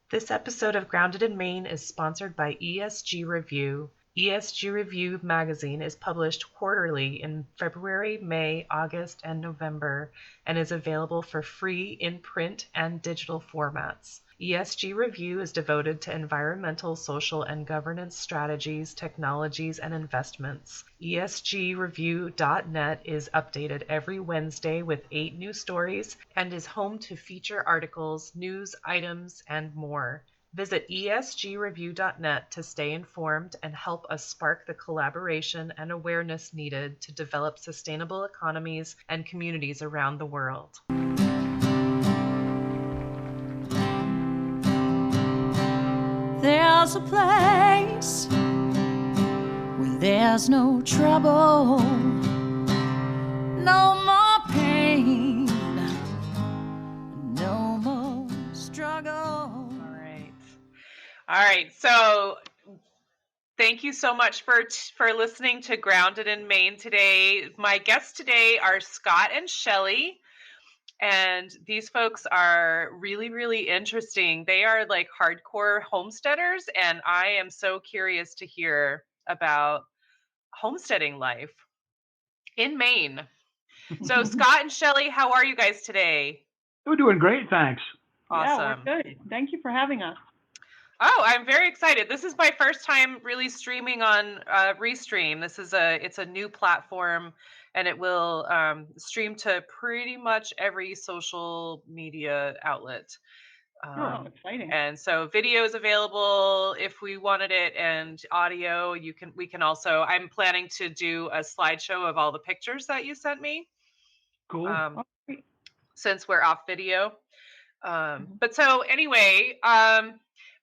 This episode of Grounded in Maine is sponsored by ESG Review. ESG Review magazine is published quarterly in February, May, August, and November, and is available for free in print and digital formats. ESG Review is devoted to environmental, social, and governance strategies, technologies, and investments. ESGreview.net is updated every Wednesday with 8 new stories and is home to feature articles, news items, and more. Visit esgreview.net to stay informed and help us spark the collaboration and awareness needed to develop sustainable economies and communities around the world. There's a place where there's no trouble, no more pain, no more struggle. All right. So thank you so much for listening to Grounded in Maine today. My guests today are Scott and Shelly. And these folks are really, really interesting. They are like hardcore homesteaders, and I am so curious to hear about homesteading life in Maine. So, Scott and Shelly, how are you guys today? We're doing great, thanks. Awesome. Yeah, we're good. Thank you for having us. Oh, I'm very excited. This is my first time really streaming on Restream. It's a new platform, and it will stream to pretty much every social media outlet. Exciting. And so video is available if we wanted it, and audio. We can also. I'm planning to do a slideshow of all the pictures that you sent me. Cool. Since we're off video. But so anyway,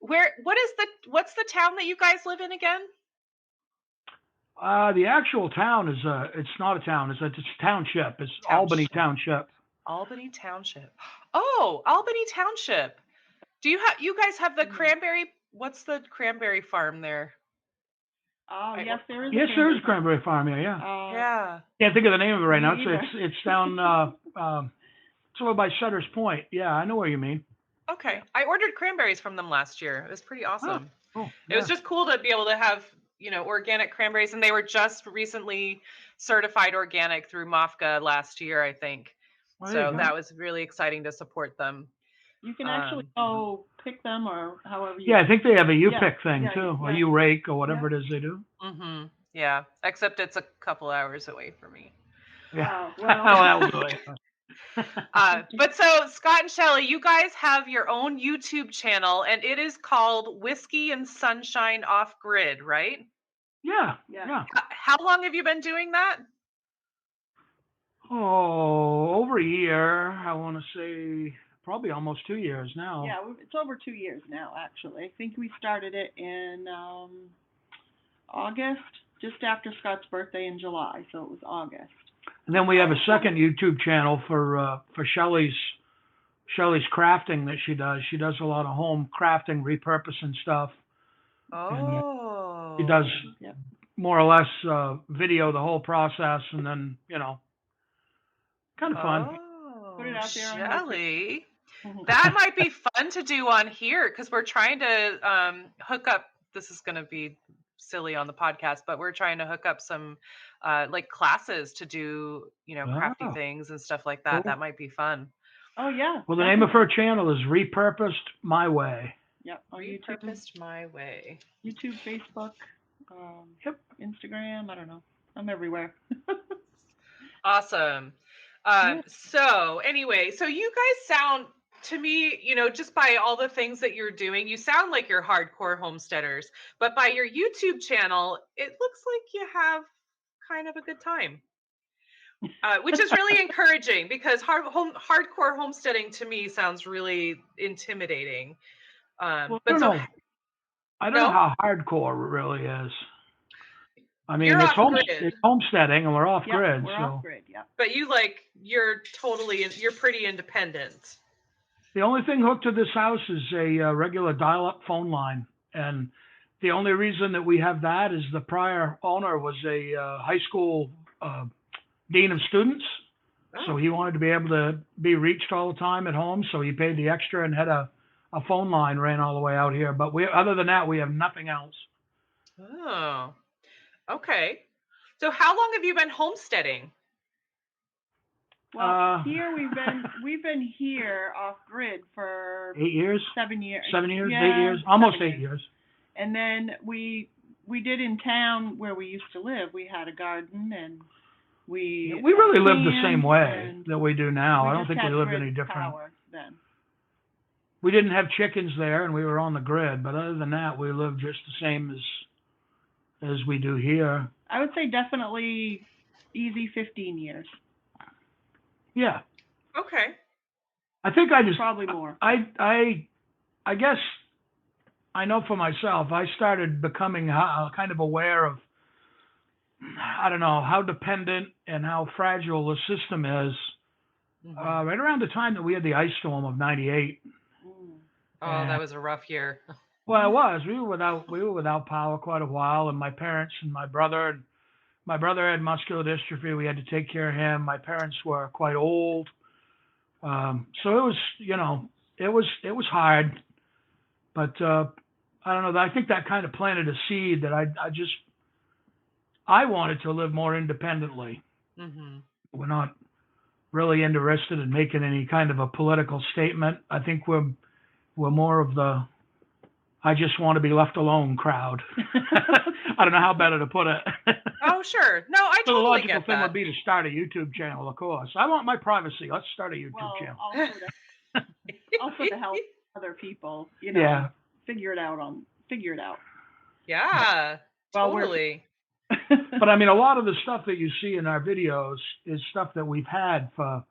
what's the town that you guys live in again? The actual town is it's not a town. It's a township. It's Albany Township. Albany Township. Oh, Albany Township. Do you guys have the cranberry? What's the cranberry farm there? Oh, yes, there is. Yes, there is a cranberry farm here. Yeah. Yeah. Can't think of the name of it right now. It's down. It's over by Sutter's Point. Yeah, I know where you mean. Okay, I ordered cranberries from them last year. It was pretty awesome. Oh, cool. It was just cool to be able to have, organic cranberries, and they were just recently certified organic through MOFGA last year, I think. Well, so that was really exciting to support them. You can actually go pick them or however you. Yeah, I think they have a U-pick thing too, or U-rake or whatever it is they do. Mm-hmm. Yeah, except it's a couple hours away from me. Yeah. Well. But so Scott and Shelly, you guys have your own YouTube channel, and it is called Whiskey and Sunshine Off Grid, right? Yeah. How long have you been doing that? Oh, over a year. I want to say probably almost 2 years now. Yeah, it's over 2 years now, actually. I think we started it in August, just after Scott's birthday in July, so it was August. And then we have a second YouTube channel for Shelly's crafting that she does. She does a lot of home crafting, repurposing stuff. Oh. And, she does more or less video the whole process, and then kind of fun. Oh, put it out there. Shelly, that might be fun to do on here because we're trying to hook up. This is going to be silly on the podcast, but we're trying to hook up some like classes to do crafty things and stuff like that. Cool. That might be fun. Oh yeah. Well, the name of her channel is Repurposed My Way. Yep. Repurposed My Way. YouTube, Facebook, Instagram. I don't know. I'm everywhere. Awesome. So anyway, so you guys sound to me, just by all the things that you're doing, you sound like you're hardcore homesteaders, but by your YouTube channel, it looks like you have kind of a good time, which is really encouraging because hardcore homesteading to me sounds really intimidating. Well, I don't know how hardcore it really is. I mean, it's homesteading and we're off grid. We're off grid, yeah. But you're pretty independent. The only thing hooked to this house is a regular dial-up phone line. And the only reason that we have that is the prior owner was a high school dean of students. Oh. So he wanted to be able to be reached all the time at home. So he paid the extra and had a a phone line ran all the way out here. But other than that, we have nothing else. Oh, okay. So how long have you been homesteading? Well, here we've been here off grid for 8 years. 7 years. 7 years, Yeah, 8 years, almost 7 8 years. And then we did in town where we used to live. We had a garden and we really lived the same planned, way and that we do now. we I don't just think we had lived grid any different. power then. We didn't have chickens there, and we were on the grid. But other than that, we lived just the same as we do here. I would say definitely easy 15 years. Yeah, Okay. I think I just Probably more. I guess I know for myself. I started becoming kind of aware of, I don't know, how dependent and how fragile the system is. Mhm. Right around the time that we had the ice storm of '98. Mm. Oh, that was a rough year. Well, it was. We were without power quite a while, and my parents and my brother had muscular dystrophy. We had to take care of him. My parents were quite old, so it was, it was hard. But I don't know. I think that kind of planted a seed that I wanted to live more independently. Mhm. We're not really interested in making any kind of a political statement. I think we're more of the I just want to be left alone crowd. I don't know how better to put it. Oh, sure. No, I So the totally logical get thing that. would be to start a YouTube channel, of course. I want my privacy. Let's start a YouTube Well, channel. also to help other people, Yeah. figure it out. Yeah, Well, totally. But I mean, a lot of the stuff that you see in our videos is stuff that we've had for,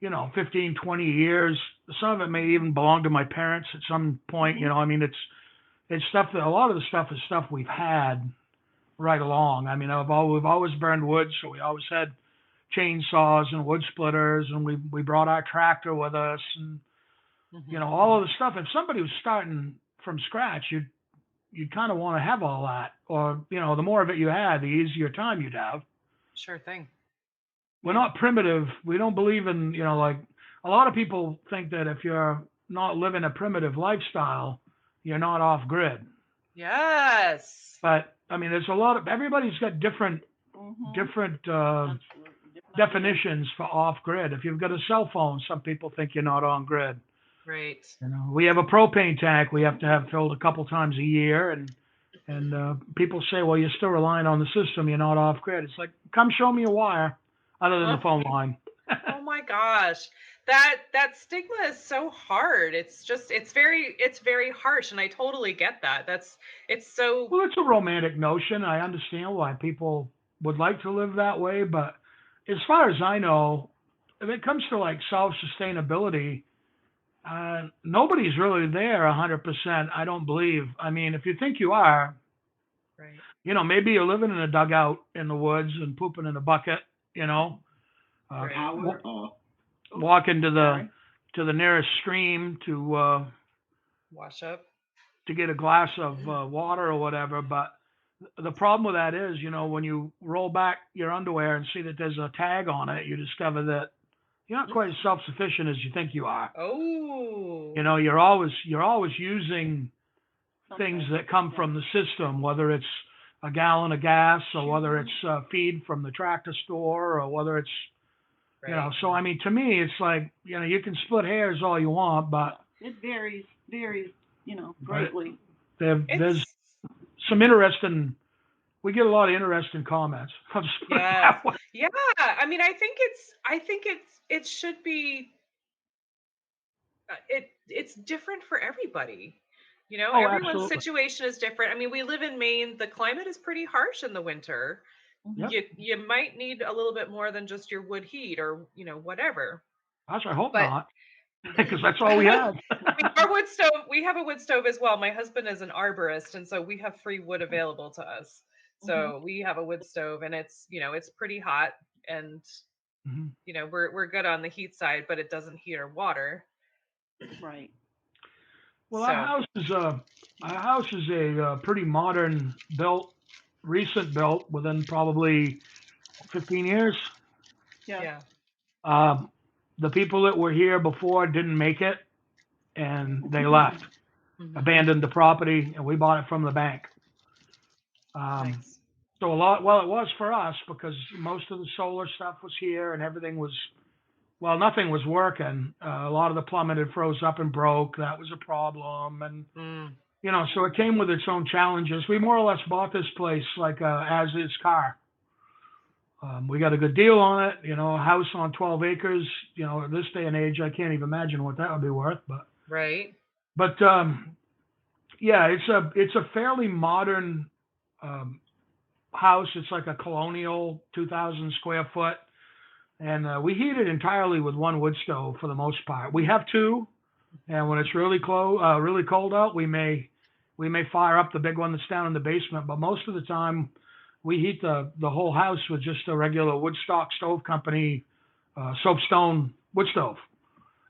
15, 20 years. Some of it may even belong to my parents at some point. I mean, it's stuff that a lot of the stuff is stuff we've had right along. I mean, we've always burned wood, so we always had chainsaws and wood splitters, and we brought our tractor with us, and Mhm. all of the stuff. If somebody was starting from scratch, you'd kind of want to have all that, or the more of it you had, the easier time you'd have. Sure thing. We're not primitive. We don't believe in, like a lot of people think that if you're not living a primitive lifestyle, you're not off grid. Yes. But I mean, there's a lot of everybody's got different Absolutely. definitions for off grid. If you've got a cell phone, some people think you're not on grid. Right. We have a propane tank we have to have filled a couple times a year, and people say, well, you're still relying on the system. You're not off grid. It's like, come show me a wire other than the phone line. Oh my gosh. That stigma is so hard. It's very harsh, and I totally get that. It's so Well, it's a romantic notion. I understand why people would like to live that way, but as far as I know, if it comes to like self-sustainability, nobody's really there 100%. I don't believe. I mean, if you think you are, right. maybe you're living in a dugout in the woods and pooping in a bucket, Right. walking to the nearest stream to Wash up. to get a glass of water or whatever. But the problem with that is, when you roll back your underwear and see that there's a tag on it, you discover that you're not quite as self-sufficient as you think you are. Oh. You're always using things that come from the system, whether it's a gallon of gas or whether it's feed from the tractor store or whether it's, Right. so I mean, to me, it's like, you can split hairs all you want, but it varies, greatly. there's some interesting, we get a lot of interesting comments. I'll just put it that way. Yeah. I mean, I think it should be it's different for everybody. Oh, Everyone's absolutely. situation is different. I mean, we live in Maine. The climate is pretty harsh in the winter. Yep. You might need a little bit more than just your wood heat or, whatever. Gosh, I hope But not, because that's all we have. we have a wood stove as well. My husband is an arborist, and so we have free wood available to us. So we have a wood stove, and it's, it's pretty hot, and Mhm. we're good on the heat side, but it doesn't heat our water. Right. Well, So- our house is a pretty modern built, recent built, within probably 15 years. Yeah. Yeah. The people that were here before didn't make it, and they left, abandoned the property, and we bought it from the bank. Nice. So it was for us because most of the solar stuff was here and everything was, well, nothing was working. A lot of the plumbing had froze up and broke. That was a problem. And, so it came with its own challenges. We more or less bought this place like a as-is car. We got a good deal on it, a house on 12 acres. At this day and age, I can't even imagine what that would be worth. Right. But yeah, it's a fairly modern house. It's like a colonial 2,000 square foot, and we heat it entirely with one wood stove for the most part. We have two, and when it's really cold out, we may fire up the big one that's down in the basement. But most of the time, we heat the whole house with just a regular Woodstock Stove Company soapstone wood stove,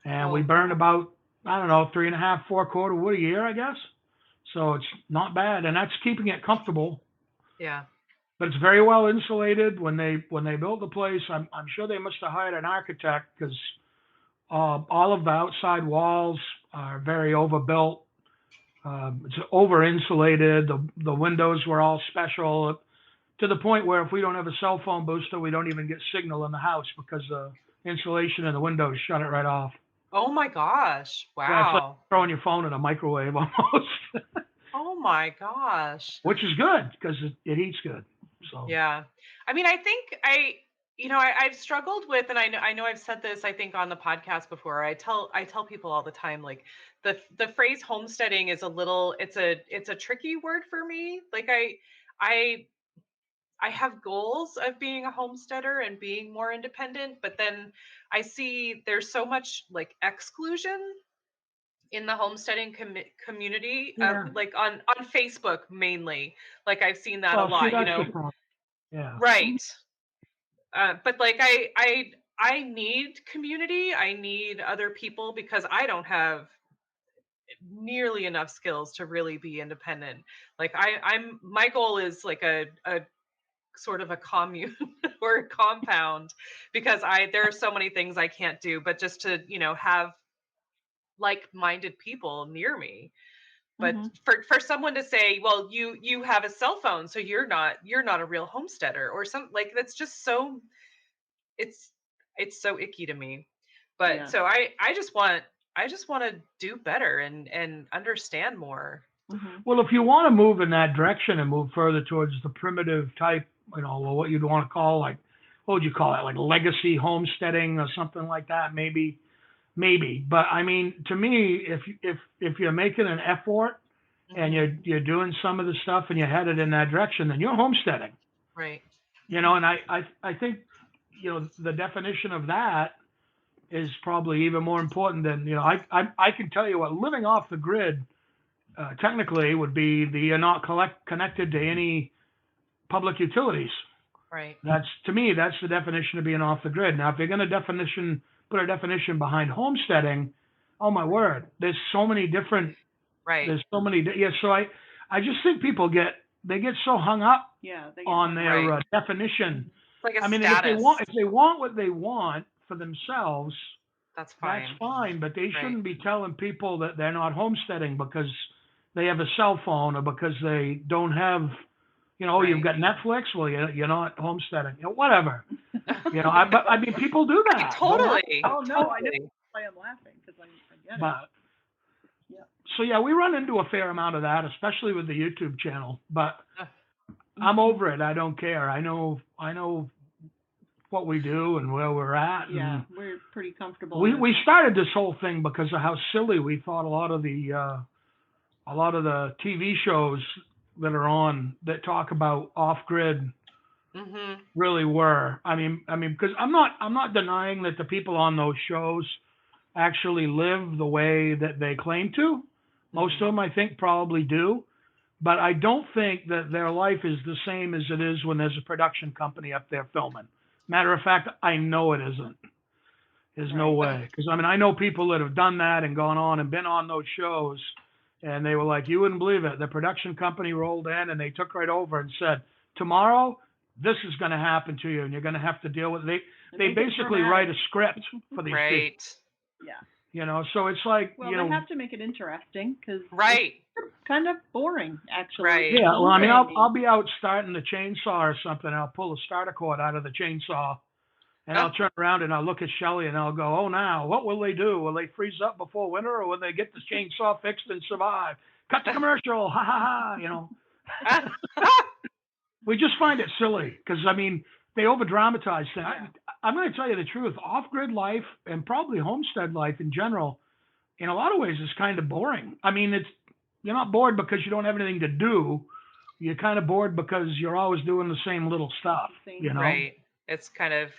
and we burn about 3.5, 4 quarter wood a year, I guess. So it's not bad, and that's keeping it comfortable. Yeah. But it's very well insulated. When they built the place, I'm sure they must have hired an architect because all of the outside walls are very overbuilt. It's over insulated. The windows were all special to the point where if we don't have a cell phone booster, we don't even get signal in the house because the insulation in the windows shut it right off. Oh my gosh! Wow. Yeah, it's like throwing your phone in a microwave almost. Oh my gosh. Which is good because it heats good. So yeah, I mean, I think I've struggled with, and I know I've said this, I think, on the podcast before. I tell people all the time, like the phrase homesteading is it's a tricky word for me. Like I have goals of being a homesteader and being more independent, but then I see there's so much like exclusion in the homesteading community, like on Facebook mainly. Like I've seen that a lot, Yeah. Right. But like I need community. I need other people because I don't have nearly enough skills to really be independent. Like my goal is like a sort of a commune or a compound because there are so many things I can't do, but just to, have like-minded people near me. But for someone to say, well, you have a cell phone, so you're not a real homesteader or something, like that's just so it's so icky to me. But so I just want to do better and understand more. Well, if you want to move in that direction and move further towards the primitive type, what you'd want to call, like, what would you call it, like legacy homesteading or something like that, maybe. But I mean, to me, if you're making an effort and you're doing some of the stuff and you're headed in that direction, then you're homesteading. Right. And I think, the definition of that is probably even more important than, I can tell you what living off the grid technically would be you're not connected to any public utilities. Right. To me, that's the definition of being off the grid. Now, if you're going to put a definition behind homesteading, oh my word, there's so many different. Right. There's so many. Yeah. So I just think people get so hung up on their definition. It's like a status. If they want what they want for themselves, that's fine. That's fine, but they shouldn't be telling people that they're not homesteading because they have a cell phone or because they don't have, you've got Netflix. Well, you're not homesteading. Whatever. I mean, people do that. Totally. Oh no, I know why I'm laughing because I get it. But so yeah, we run into a fair amount of that, especially with the YouTube channel. But I'm over it. I don't care. I know what we do and where we're at. Yeah, we're pretty comfortable. We started this whole thing because of how silly we thought a lot of the TV shows that are on that talk about off-grid really were. I mean, because I'm not denying that the people on those shows actually live the way that they claim to. Most of them, I think, probably do. But I don't think that their life is the same as it is when there's a production company up there filming. Matter of fact, I know it isn't. There's no way. Because, I know people that have done that and gone on and been on those shows, and they were like, you wouldn't believe it. The production company rolled in, and they took right over and said, tomorrow, this is going to happen to you, and you're going to have to deal with it. They basically write a script for these people. Yeah. You know, so it's like, Well, you they know, have to make it interesting because Right. it's kind of boring, actually. Right. yeah. Well, I mean, I'll Boring. be out starting the chainsaw or something. And I'll pull the starter cord out of the chainsaw, and I'll turn around and I'll look at Shelly and I'll go, "Oh, now what will they do? Will they freeze up before winter, or will they get the chainsaw fixed and survive?" Cut the commercial, ha ha ha. You know, we just find it silly because I mean they over dramatize things. Yeah. I'm going to tell you the truth. Off grid life and probably homestead life in general, in a lot of ways, is kind of boring. I mean, you're not bored because you don't have anything to do. You're kind of bored because you're always doing the same little stuff. Same. You know, Right. It's kind of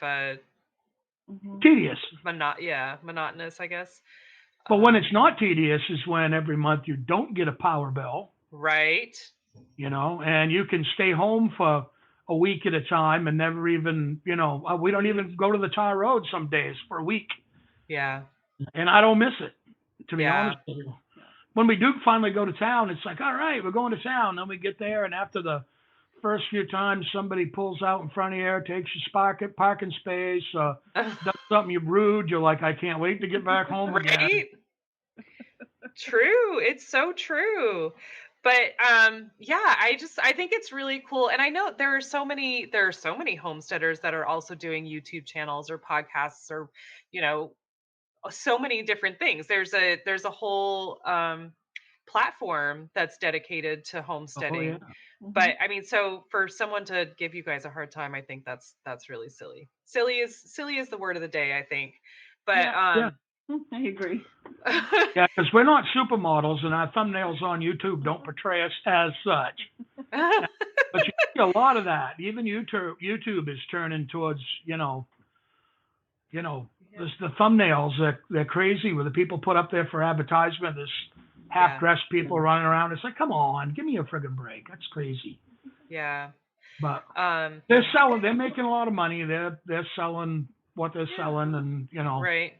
Mhm. tedious. monotonous, I guess. But when it's not tedious is when every month you don't get a power bill, Right. you know, and you can stay home for a week at a time and never even, you know, we don't even go to the tar road some days for a week. Yeah. And I don't miss it, to be Yeah. honest with you. When we do finally go to town, it's like, all right, we're going to town. Then we get there, and after the first few times somebody pulls out in front of you, takes your parking space, does something you rude, you're like, I can't wait to get back home again. Right. True. It's so true. But yeah, I think it's really cool. And I know there are so many homesteaders that are also doing YouTube channels or podcasts or, you know, so many different things. There's a whole platform that's dedicated to Oh, homesteading. yeah. Mhm. But I mean, so for someone to give you guys a hard time, I think that's really silly. Silly is the word of the day, I think. But Yeah. I agree. Yeah, because we're not supermodels, and our thumbnails on YouTube don't portray us as such. But you see a lot of that. Even YouTube is turning towards, the thumbnails. They're crazy with the people put up there for advertisement. This half-dressed people running around. It's like, come on, give me a friggin' break. That's crazy. Yeah. But they're selling. They're making a lot of money. They're selling what they're selling, and Right.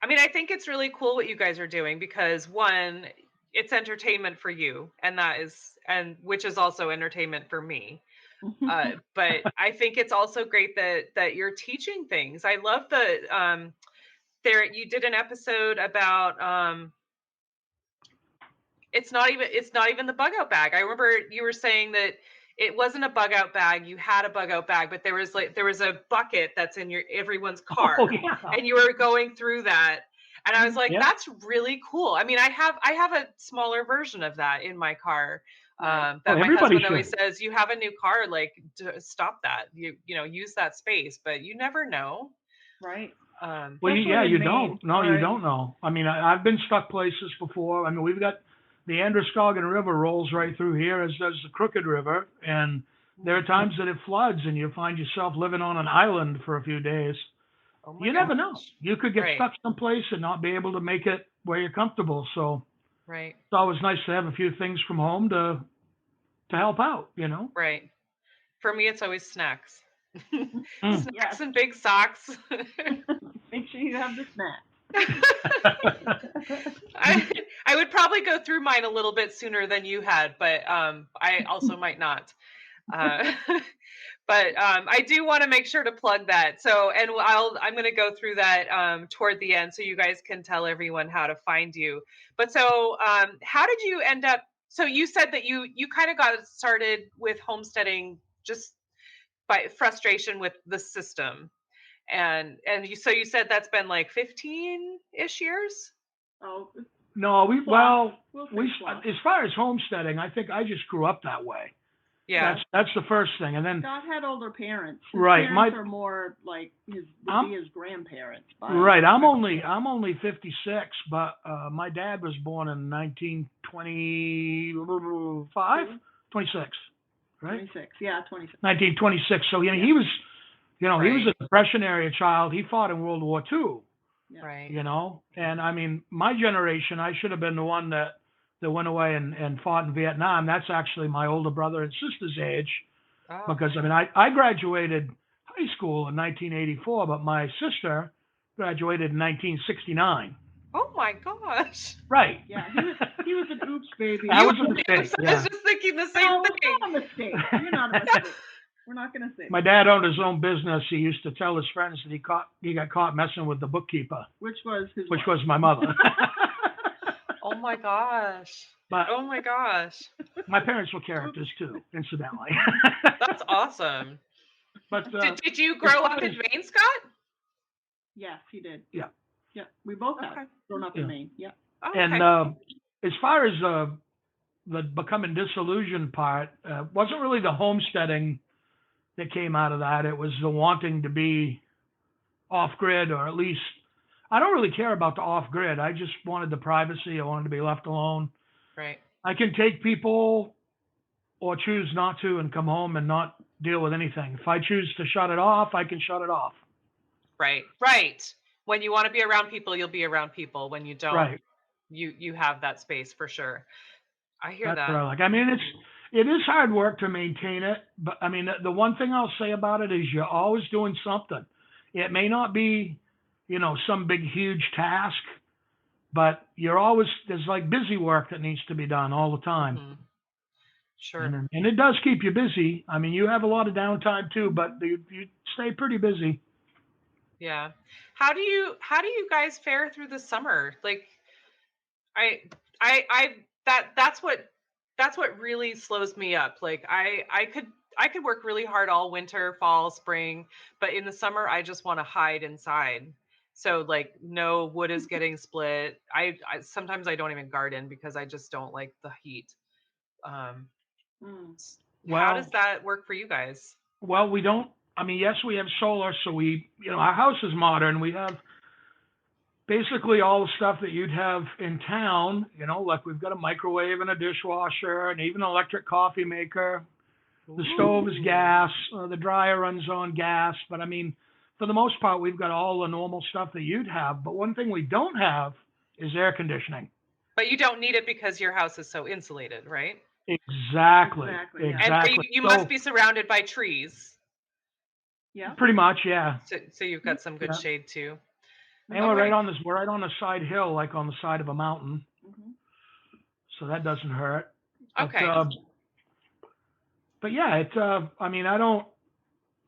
I mean, I think it's really cool what you guys are doing because one, it's entertainment for you, and which is also entertainment for me. But I think it's also great that you're teaching things. I love there you did an episode about it's not even the bug out bag. I remember you were saying that it wasn't a bug out bag. You had a bug out bag, but there was a bucket that's in everyone's car, Oh, yeah. and you were going through that. And I was like, Yep. that's really cool. I mean, I have a smaller version of that in my car. That my everybody husband always should. says, you have a new car, like stop that. Use that space, but you never know. Right. Well, Especially yeah, in you Maine, don't. No, you right. don't know. I mean, I've been stuck places before. I mean, we've got the Androscoggin River rolls right through here, as does the Crooked River, and there are times that it floods, and you find yourself living on an island for a few days. Oh my You never know. gosh. You could get Right. stuck someplace and not be able to make it where you're comfortable. So Right. it's always nice to have a few things from home to help out. Right. For me, it's always snacks. Mm. Snacks Yes. and big socks. Make sure you have the snack. I would probably go through mine a little bit sooner than you had, but I also might not. But I do want to make sure to plug that. So, and I'm going to go through that toward the end, so you guys can tell everyone how to find you. But so, how did you end up? So you said that you kind of got started with homesteading just by frustration with the system, and you said that's been like 15-ish years. Oh, No, We'll say plus. as far as homesteading, I think I just grew up that way. Yeah. That's the first thing, and then Scott had older parents. His Right, parents are more like his grandparents. right. I'm only 56, but my dad was born in 1925, 26, right? 26. Yeah, 26. 1926. So he was, he was a Depression era child. He fought in World War II. Yeah. Right. And I mean, my generation, I should have been the one that went away and fought in Vietnam. That's actually my older brother and sister's age, Oh. because I mean, I graduated high school in 1984, but my sister graduated in 1969. Oh my gosh. Right. Yeah, he was an oops baby. That was a mistake. I was Yeah. just thinking the same No, thing. it's not a mistake. You're not a mistake. We're not going to say. My dad owned his own business. He used to tell his friends that he got caught messing with the bookkeeper, Which was his which wife. was my mother. Oh my gosh. But Oh my gosh. my parents were characters too, incidentally. That's awesome. But Did you grow up in Maine, Scott? Yes, he did. Yeah. Yeah, we both have Okay. grown up in Maine. Yeah. Oh, and okay. as far as the becoming disillusioned part, wasn't really the homesteading that came out of that. It was the wanting to be off grid, or at least I don't really care about the off grid. I just wanted the privacy. I wanted to be left alone. Right. I can take people or choose not to and come home and not deal with anything. If I choose to shut it off, I can shut it off. Right. Right. When you want to be around people, you'll be around people. When you don't, Right. you have that space for sure. I hear That's that. what I like. I mean, it is hard work to maintain it, but I mean, the one thing I'll say about it is you're always doing something. It may not be, some big, huge task, but there's like busy work that needs to be done all the time. Mhm. Sure. And it does keep you busy. I mean, you have a lot of downtime too, but you stay pretty busy. Yeah. How do you guys fare through the summer? Like that's what really slows me up. Like I could work really hard all winter, fall, spring, but in the summer I just want to hide inside. So like no wood is getting split. I sometimes I don't even garden because I just don't like the heat. How does that work for you guys? Well, we don't. I mean, yes, we have solar, so our house is modern. We have basically all the stuff that you'd have in town, like we've got a microwave and a dishwasher and even an electric coffee maker. The stove is gas. The dryer runs on gas. But I mean, for the most part, we've got all the normal stuff that you'd have. But one thing we don't have is air conditioning. But you don't need it because your house is so insulated, right? Exactly. And you must be surrounded by trees. Yeah. Pretty much, yeah. So you've got some good shade too. And we're right on a side hill, like on the side of a mountain. Mm-hmm. So that doesn't hurt. Okay. But yeah, I mean, I don't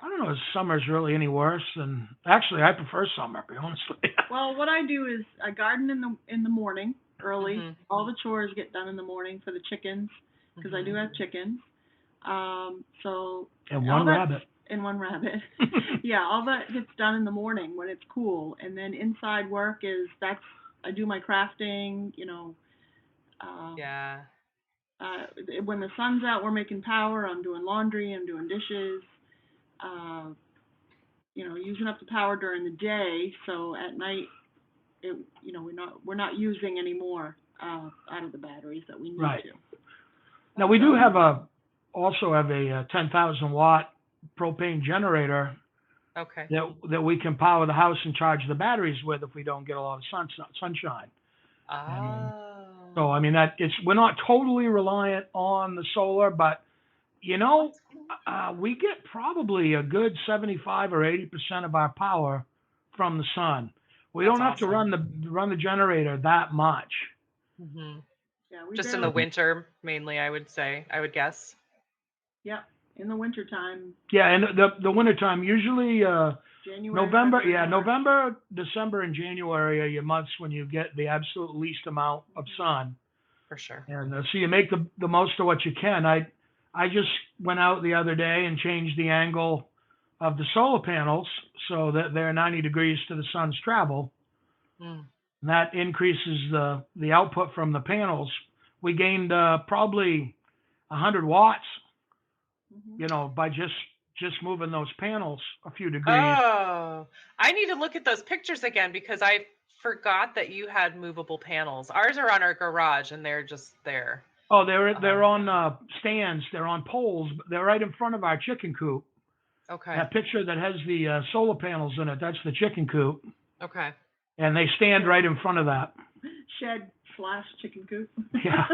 know if summer's really any worse than, actually, I prefer summer, to be honest with you. Well, what I do is I garden in the morning early. Mm-hmm. All the chores get done in the morning for the chickens, because I do have chickens. And one rabbit. And one rabbit. Yeah, all that gets done in the morning when it's cool. And then inside work I do my crafting, yeah. When the sun's out, we're making power. I'm doing laundry. I'm doing dishes. Using up the power during the day. So at night, we're not using any more out of the batteries that we need to. Now we do also have a 10,000 watt propane generator. Okay. That we can power the house and charge the batteries with if we don't get a lot of sunshine. So I mean we're not totally reliant on the solar, but we get probably a good 75 or 80% of our power from the sun. We don't have to run the generator that much. Mm-hmm. Yeah, just in the winter mainly, I would guess. Yeah, in the wintertime. Yeah, and the wintertime usually January, November, November, December, and January are your months when you get the absolute least amount of sun. For sure. And so you make the most of what you can. I just went out the other day and changed the angle of the solar panels so that they're 90 degrees to the sun's travel. Mm. And that increases the output from the panels. We gained probably 100 watts, by just moving those panels a few degrees. Oh, I need to look at those pictures again because I forgot that you had movable panels. Ours are on our garage and they're just there. Oh, they're on stands. They're on poles. They're right in front of our chicken coop. Okay. That picture that has the solar panels in it, that's the chicken coop. Okay. And they stand right in front of that. Shed/chicken coop. Yeah.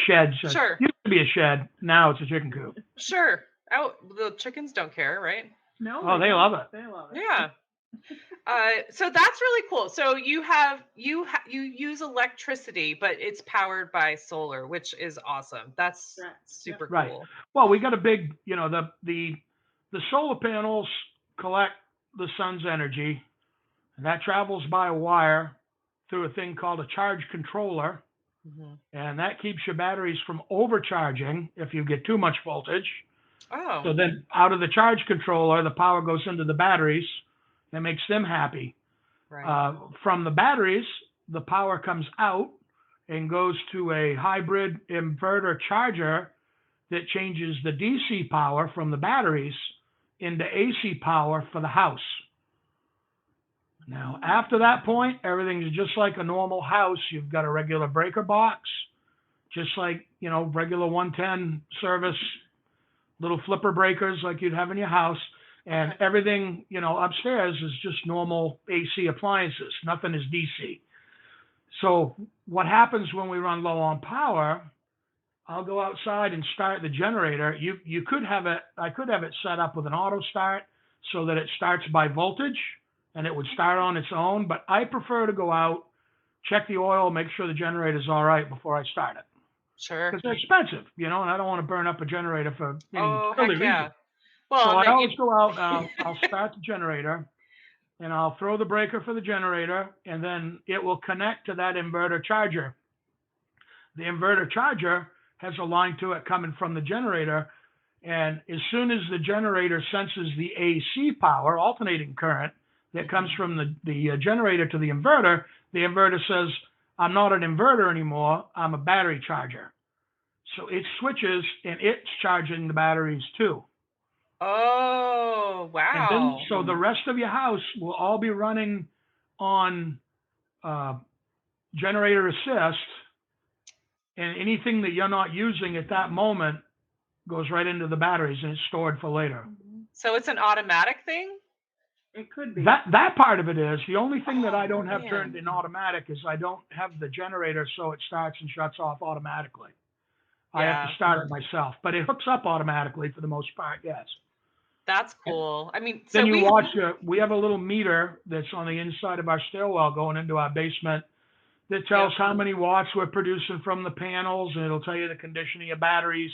Shed. Sure. Used to be a shed. Now it's a chicken coop. Sure. Oh, the chickens don't care, right? No. Oh, they love it. They love it. Yeah. So that's really cool. So you use electricity, but it's powered by solar, which is awesome. That's super cool. Well, we got a big, the The solar panels collect the sun's energy, and that travels by a wire through a thing called a charge controller, Mm-hmm. and that keeps your batteries from overcharging if you get too much voltage. Oh, So then out of the charge controller, the power goes into the batteries and makes them happy. right. From the batteries, the power comes out and goes to a hybrid inverter charger that changes the DC power from the batteries into AC power for the house. Now, after that point, everything's just like a normal house. You've got a regular breaker box, just like, regular 110 service, little flipper breakers like you'd have in your house. And Okay. everything, upstairs is just normal AC appliances. Nothing is DC. So what happens when we run low on power, I'll go outside and start the generator. You could have it, I could have it set up with an auto start so that it starts by voltage and it would start on its own, but I prefer to go out, check the oil, make sure the generator's all right before I start it. Sure. Because they're expensive, and I don't want to burn up a generator for any Oh, silly heck reason. yeah. Well, So and I that always go out and I'll start the generator and I'll throw the breaker for the generator and then it will connect to that inverter charger. The inverter charger has a line to it coming from the generator. And as soon as the generator senses the AC power, alternating current, that comes from the generator to the inverter says, I'm not an inverter anymore, I'm a battery charger. So it switches and it's charging the batteries too. Oh, And then, wow. so the rest of your house will all be running on generator assist, and anything that you're not using at that moment goes right into the batteries and it's stored for later. So it's an automatic thing? It could be. That part of it is. The only thing that I Oh, don't have man. turned in automatic is I don't have the generator so it starts and shuts off automatically. I have Yeah. to start it myself, but it hooks up automatically for the most part, yes. That's cool. I mean, Then so you watch we have a little meter that's on the inside of our stairwell going into our basement that tells Yep. how many watts we're producing from the panels, and it'll tell you the condition of your batteries.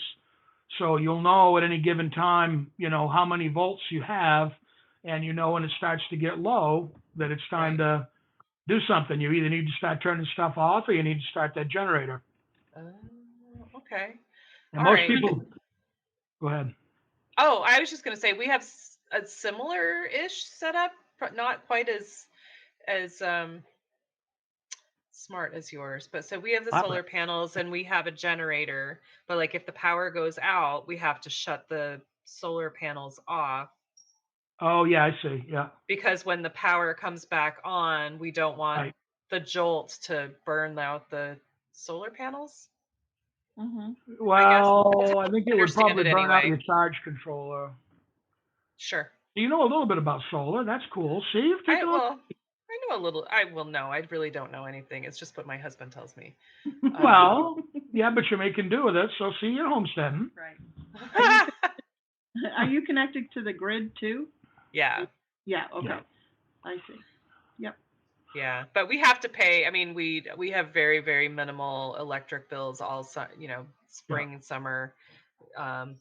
So you'll know at any given time, how many volts you have, and when it starts to get low, that it's time to do something. You either need to start turning stuff off or you need to start that generator. Okay. And All most right. people, go ahead. Oh, I was just going to say we have a similar-ish setup, but not quite as smart as yours. But so we have the solar panels and we have a generator, but like if the power goes out, we have to shut the solar panels off Oh, yeah, I see. Yeah. because when the power comes back on, we don't want Right. the jolt to burn out the solar panels. Mhm. Well, I think it would Understand probably it burn out anyway. your charge controller. Sure. You know a little bit about solar. That's cool. See, you've taken a look. I know a little. No, I really don't know anything. It's just what my husband tells me. Well, yeah, but you're making do with it. So see, you're homesteading. Right. Are you connected to the grid too? Yeah. Yeah. Okay. Yeah. I see. Yep. Yeah, but we have to pay. I mean, we have very, very minimal electric bills all spring and summer.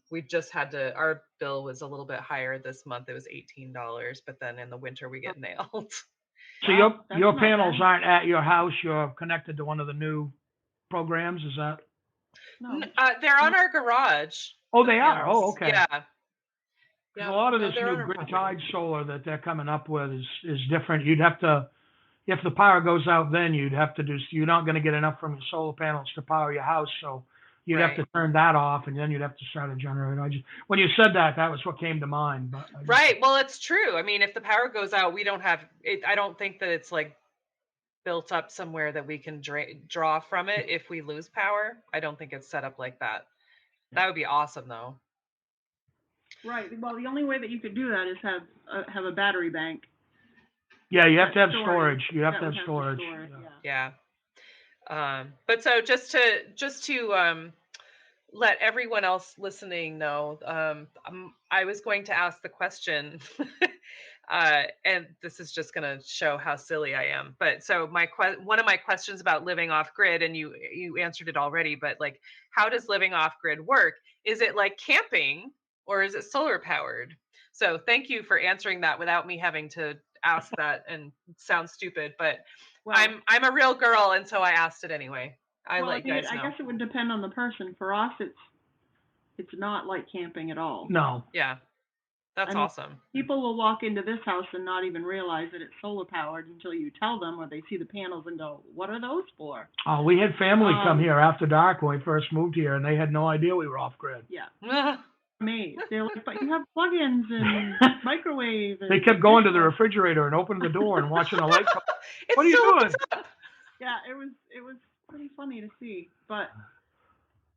We've just had to, our bill was a little bit higher this month. It was $18, but then in the winter we get nailed. So Wow, your that's not panels bad. aren't at your house. You're connected to one of the new programs. Is that? No. They're on our garage. Oh, the they are. panels. Oh, okay. Yeah. Because a lot of this they're on new our grid property. tied solar that they're coming up with is different. You'd have to, if the power goes out, then you'd have to you're not going to get enough from your solar panels to power your house. So you'd have to turn that off, and then you'd have to start a generator. When you said that, that was what came to mind. But Right. Well, it's true. I mean, if the power goes out, we don't have it. I don't think that it's like built up somewhere that we can draw from it if we lose power. I don't think it's set up like that. That would be awesome, though. Right. Well, the only way that you could do that is have a battery bank. Yeah, you have to have storage. You have to have storage. Yeah. But so just to let everyone else listening know, I was going to ask the question, and this is just going to show how silly I am. But so one of my questions about living off grid, and you answered it already, but like, how does living off grid work? Is it like camping or is it solar powered? So thank you for answering that without me having to ask that and sound stupid. But Well, I'm a real girl, and so I asked it anyway. I let you guys I know. guess it would depend on the person. For us, it's not like camping at all. No. Yeah, that's I mean, awesome. people will walk into this house and not even realize that it's solar powered until you tell them, or they see the panels and go, "What are those for?" Oh, we had family come Um, here after dark when we first moved here, and they had no idea we were off grid. Yeah, amazed. They're like, "But you have plug-ins and microwave." And They kept going to the dishwasher." refrigerator and opening the door and watching the light come. It What are you still doing? lights up. Yeah, it was pretty funny to see, but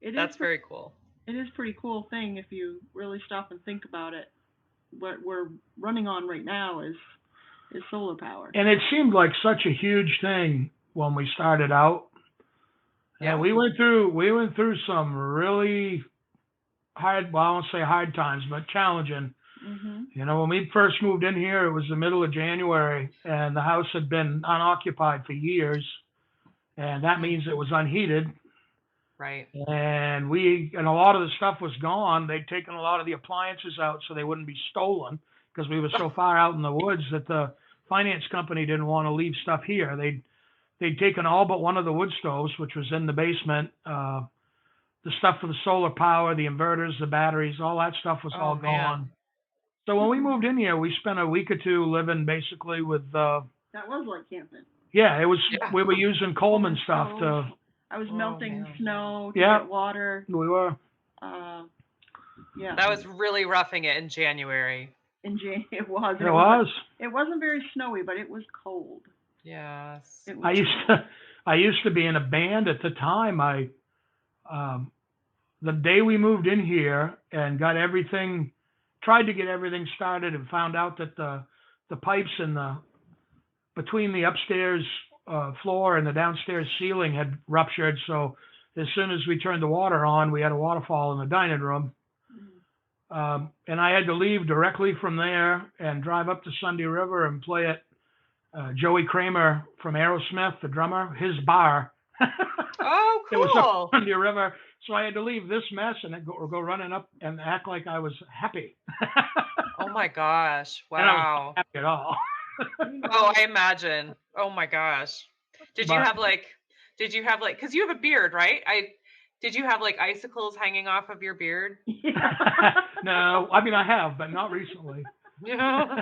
That's very cool. it is pretty cool thing if you really stop and think about it. What we're running on right now is solar power. And it seemed like such a huge thing when we started out. Yeah. And we went through some really hard, well, I won't say hard times, but challenging. Mhm. You know, when we first moved in here, it was the middle of January, and the house had been unoccupied for years, and that means it was unheated. Right. And a lot of the stuff was gone. They'd taken a lot of the appliances out so they wouldn't be stolen because we were so far out in the woods that the finance company didn't want to leave stuff here. They'd taken all but one of the wood stoves, which was in the basement. The stuff for the solar power, the inverters, the batteries, all that stuff was all man. gone. So when we moved in here, we spent a week or two living basically with, That was like camping. yeah, it was, Yeah. we were using Coleman stuff to, I was Oh, melting man. snow to Yeah. get water. we were, Yeah. That was really roughing it in January. In January, it was. and it was. It wasn't very snowy, but it was cold. Yes. It was I used to be in a band at the time. The day we moved in here and tried to get everything started and found out that the pipes between the upstairs floor and the downstairs ceiling had ruptured. So as soon as we turned the water on, we had a waterfall in the dining room. And I had to leave directly from there and drive up to Sunday River and play at Joey Kramer from Aerosmith, the drummer, his bar. Oh, It was up cool. Sunday River. So I had to leave this mess and then go running up and act like I was happy. Oh my gosh. And I was Wow. not happy at all. Oh, I imagine. Oh my gosh. Did you But- have like, because you have a beard, right? Did you have like icicles hanging off of your beard? No, I mean, I have, but not recently. Yeah.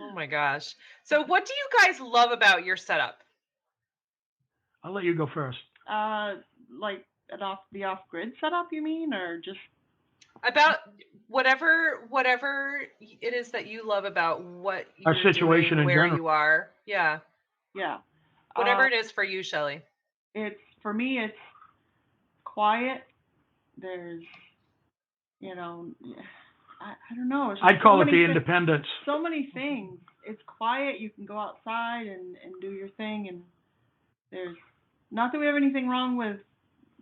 Oh my gosh. So what do you guys love about your setup? I'll let you go first. Like the off-grid setup, you mean, or just About whatever it is that you love about what Our you're situation doing, in where general. you are. Yeah. yeah? Whatever it is for you, Shelly. It's for me. It's quiet. There's, I don't know. It's I'd so call it many the independence. So many things. It's quiet. You can go outside and do your thing, and there's not that we have anything wrong with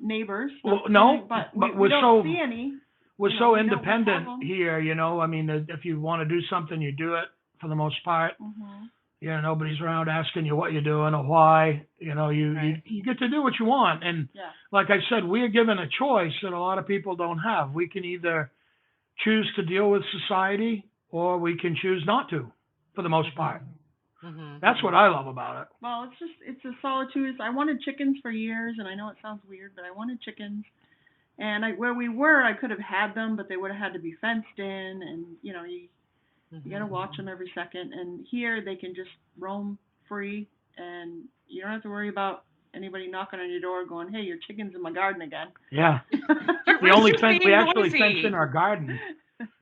neighbors. Well, no, but but we we're don't so see any. we're you know, so we don't have independent them. here. I mean, if you want to do something, you do it for the most part. Mhm. Nobody's around asking you what you're doing or why. Right. You get to do what you want. And Yeah. like I said, we are given a choice that a lot of people don't have. We can either choose to deal with society or we can choose not to, for the most part. Mm-hmm. That's what I love about it. Well, it's a solitude. I wanted chickens for years, and I know it sounds weird, but I wanted chickens. And where we were, I could have had them, but they would have had to be fenced in, and you got to watch them every second. And here, they can just roam free, and you don't have to worry about anybody knocking on your door going, "Hey, your chicken's in my garden again." Yeah. You're The only just fence we being actually noisy. fence in our garden.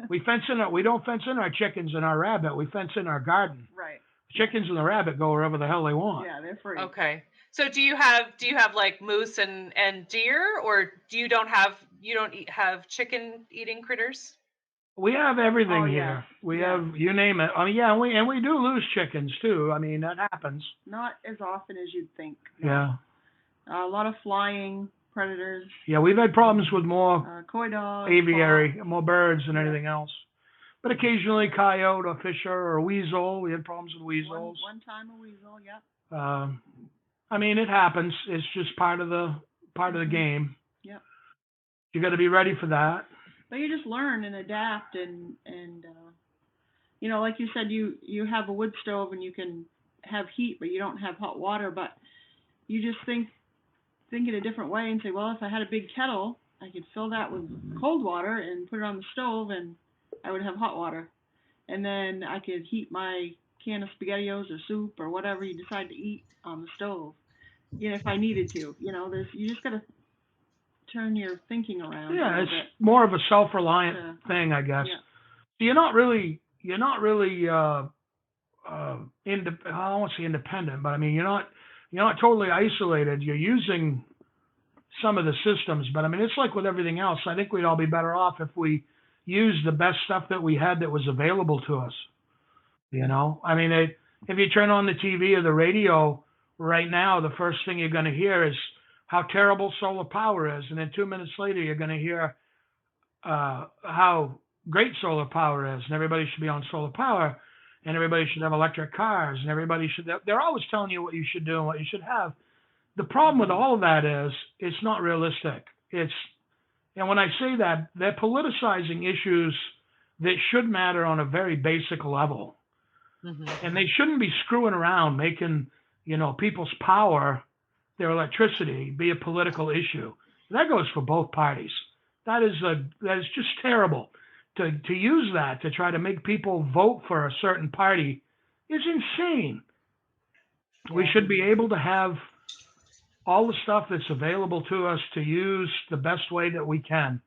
We don't fence in our chickens and our rabbit. We fence in our garden. Right. Chickens and the rabbit go wherever the hell they want. Yeah, they're free. Okay. So do you have like moose and deer, or you don't have chicken eating critters? We have everything Oh, here. yes. We Yeah. have, you name it. I mean, yeah, and we do lose chickens too. I mean, that happens. Not as often as you'd think. Yeah. A lot of flying predators, Yeah, we've had problems with more coy dogs, aviary, hawks. more birds than Yeah. anything else. But occasionally coyote or fisher or weasel. We had problems with weasels. One time a weasel, yeah. I mean, it happens. It's just part of the game. Yep. You got to be ready for that. But you just learn and adapt, and like you said, you have a wood stove and you can have heat, but you don't have hot water. But you just think in a different way and say, well, if I had a big kettle, I could fill that with cold water and put it on the stove, and I would have hot water. And then I could heat my can of SpaghettiOs or soup or whatever you decide to eat on the stove. If I needed to, you just gotta turn your thinking around a Yeah, little it's bit. more of a self-reliant To, thing, I guess. yeah. You're not really I don't want to say independent, but I mean you're not totally isolated. You're using some of the systems, but I mean it's like with everything else. I think we'd all be better off if we used the best stuff that we had that was available to us. I mean, if you turn on the TV or the radio right now, the first thing you're going to hear is how terrible solar power is, and then 2 minutes later you're going to hear how great solar power is, and everybody should be on solar power, and everybody should have electric cars, and everybody should. They're always telling you what you should do and what you should have. The problem with all of that is it's not realistic. And when I say that, they're politicizing issues that should matter on a very basic level, and they shouldn't be screwing around making people's power, their electricity, be a political issue. That goes for both parties. That is just terrible. To use that to try to make people vote for a certain party is insane. We should be able to have all the stuff that's available to us to use the best way that we can.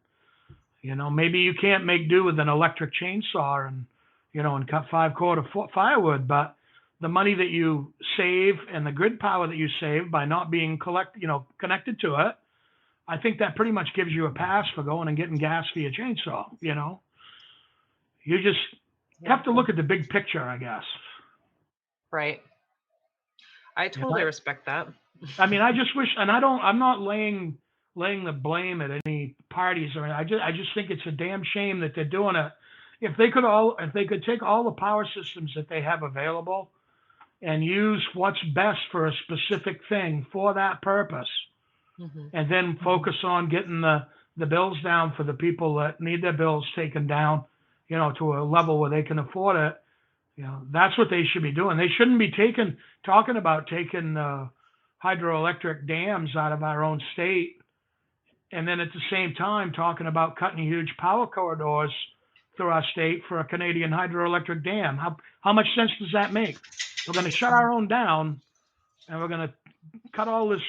Maybe you can't make do with an electric chainsaw and cut 5 cord of firewood, but the money that you save and the grid power that you save by not being connected to it, I think that pretty much gives you a pass for going and getting gas for your chainsaw. You just have to look at the big picture, I guess. Right. I totally respect that. I mean, I just wish, and I'm not laying the blame at any parties or anything. I just think it's a damn shame that they're doing it. If they could take all the power systems that they have available and use what's best for a specific thing for that purpose, and then focus on getting the bills down for the people that need their bills taken down, to a level where they can afford it. That's what they should be doing. They shouldn't be talking about taking hydroelectric dams out of our own state, and then at the same time talking about cutting huge power corridors through our state for a Canadian hydroelectric dam. How much sense does that make? We're going to shut our own down, and we're going to cut all this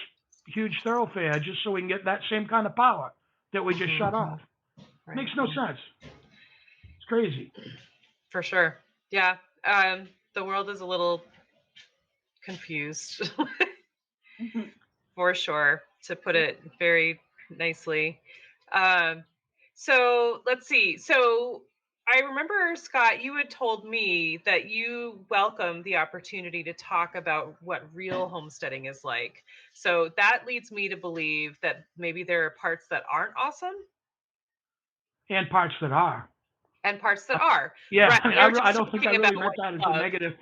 huge thoroughfare just so we can get that same kind of power that we just shut off. Right. Makes no sense. It's crazy. For sure. Yeah. The world is a little confused. For sure, to put it very nicely. So let's see. So I remember, Scott, you had told me that you welcome the opportunity to talk about what real homesteading is like. So that leads me to believe that maybe there are parts that aren't awesome. And parts that are. And parts that are. Yeah, right. I don't think I really meant that as a negative.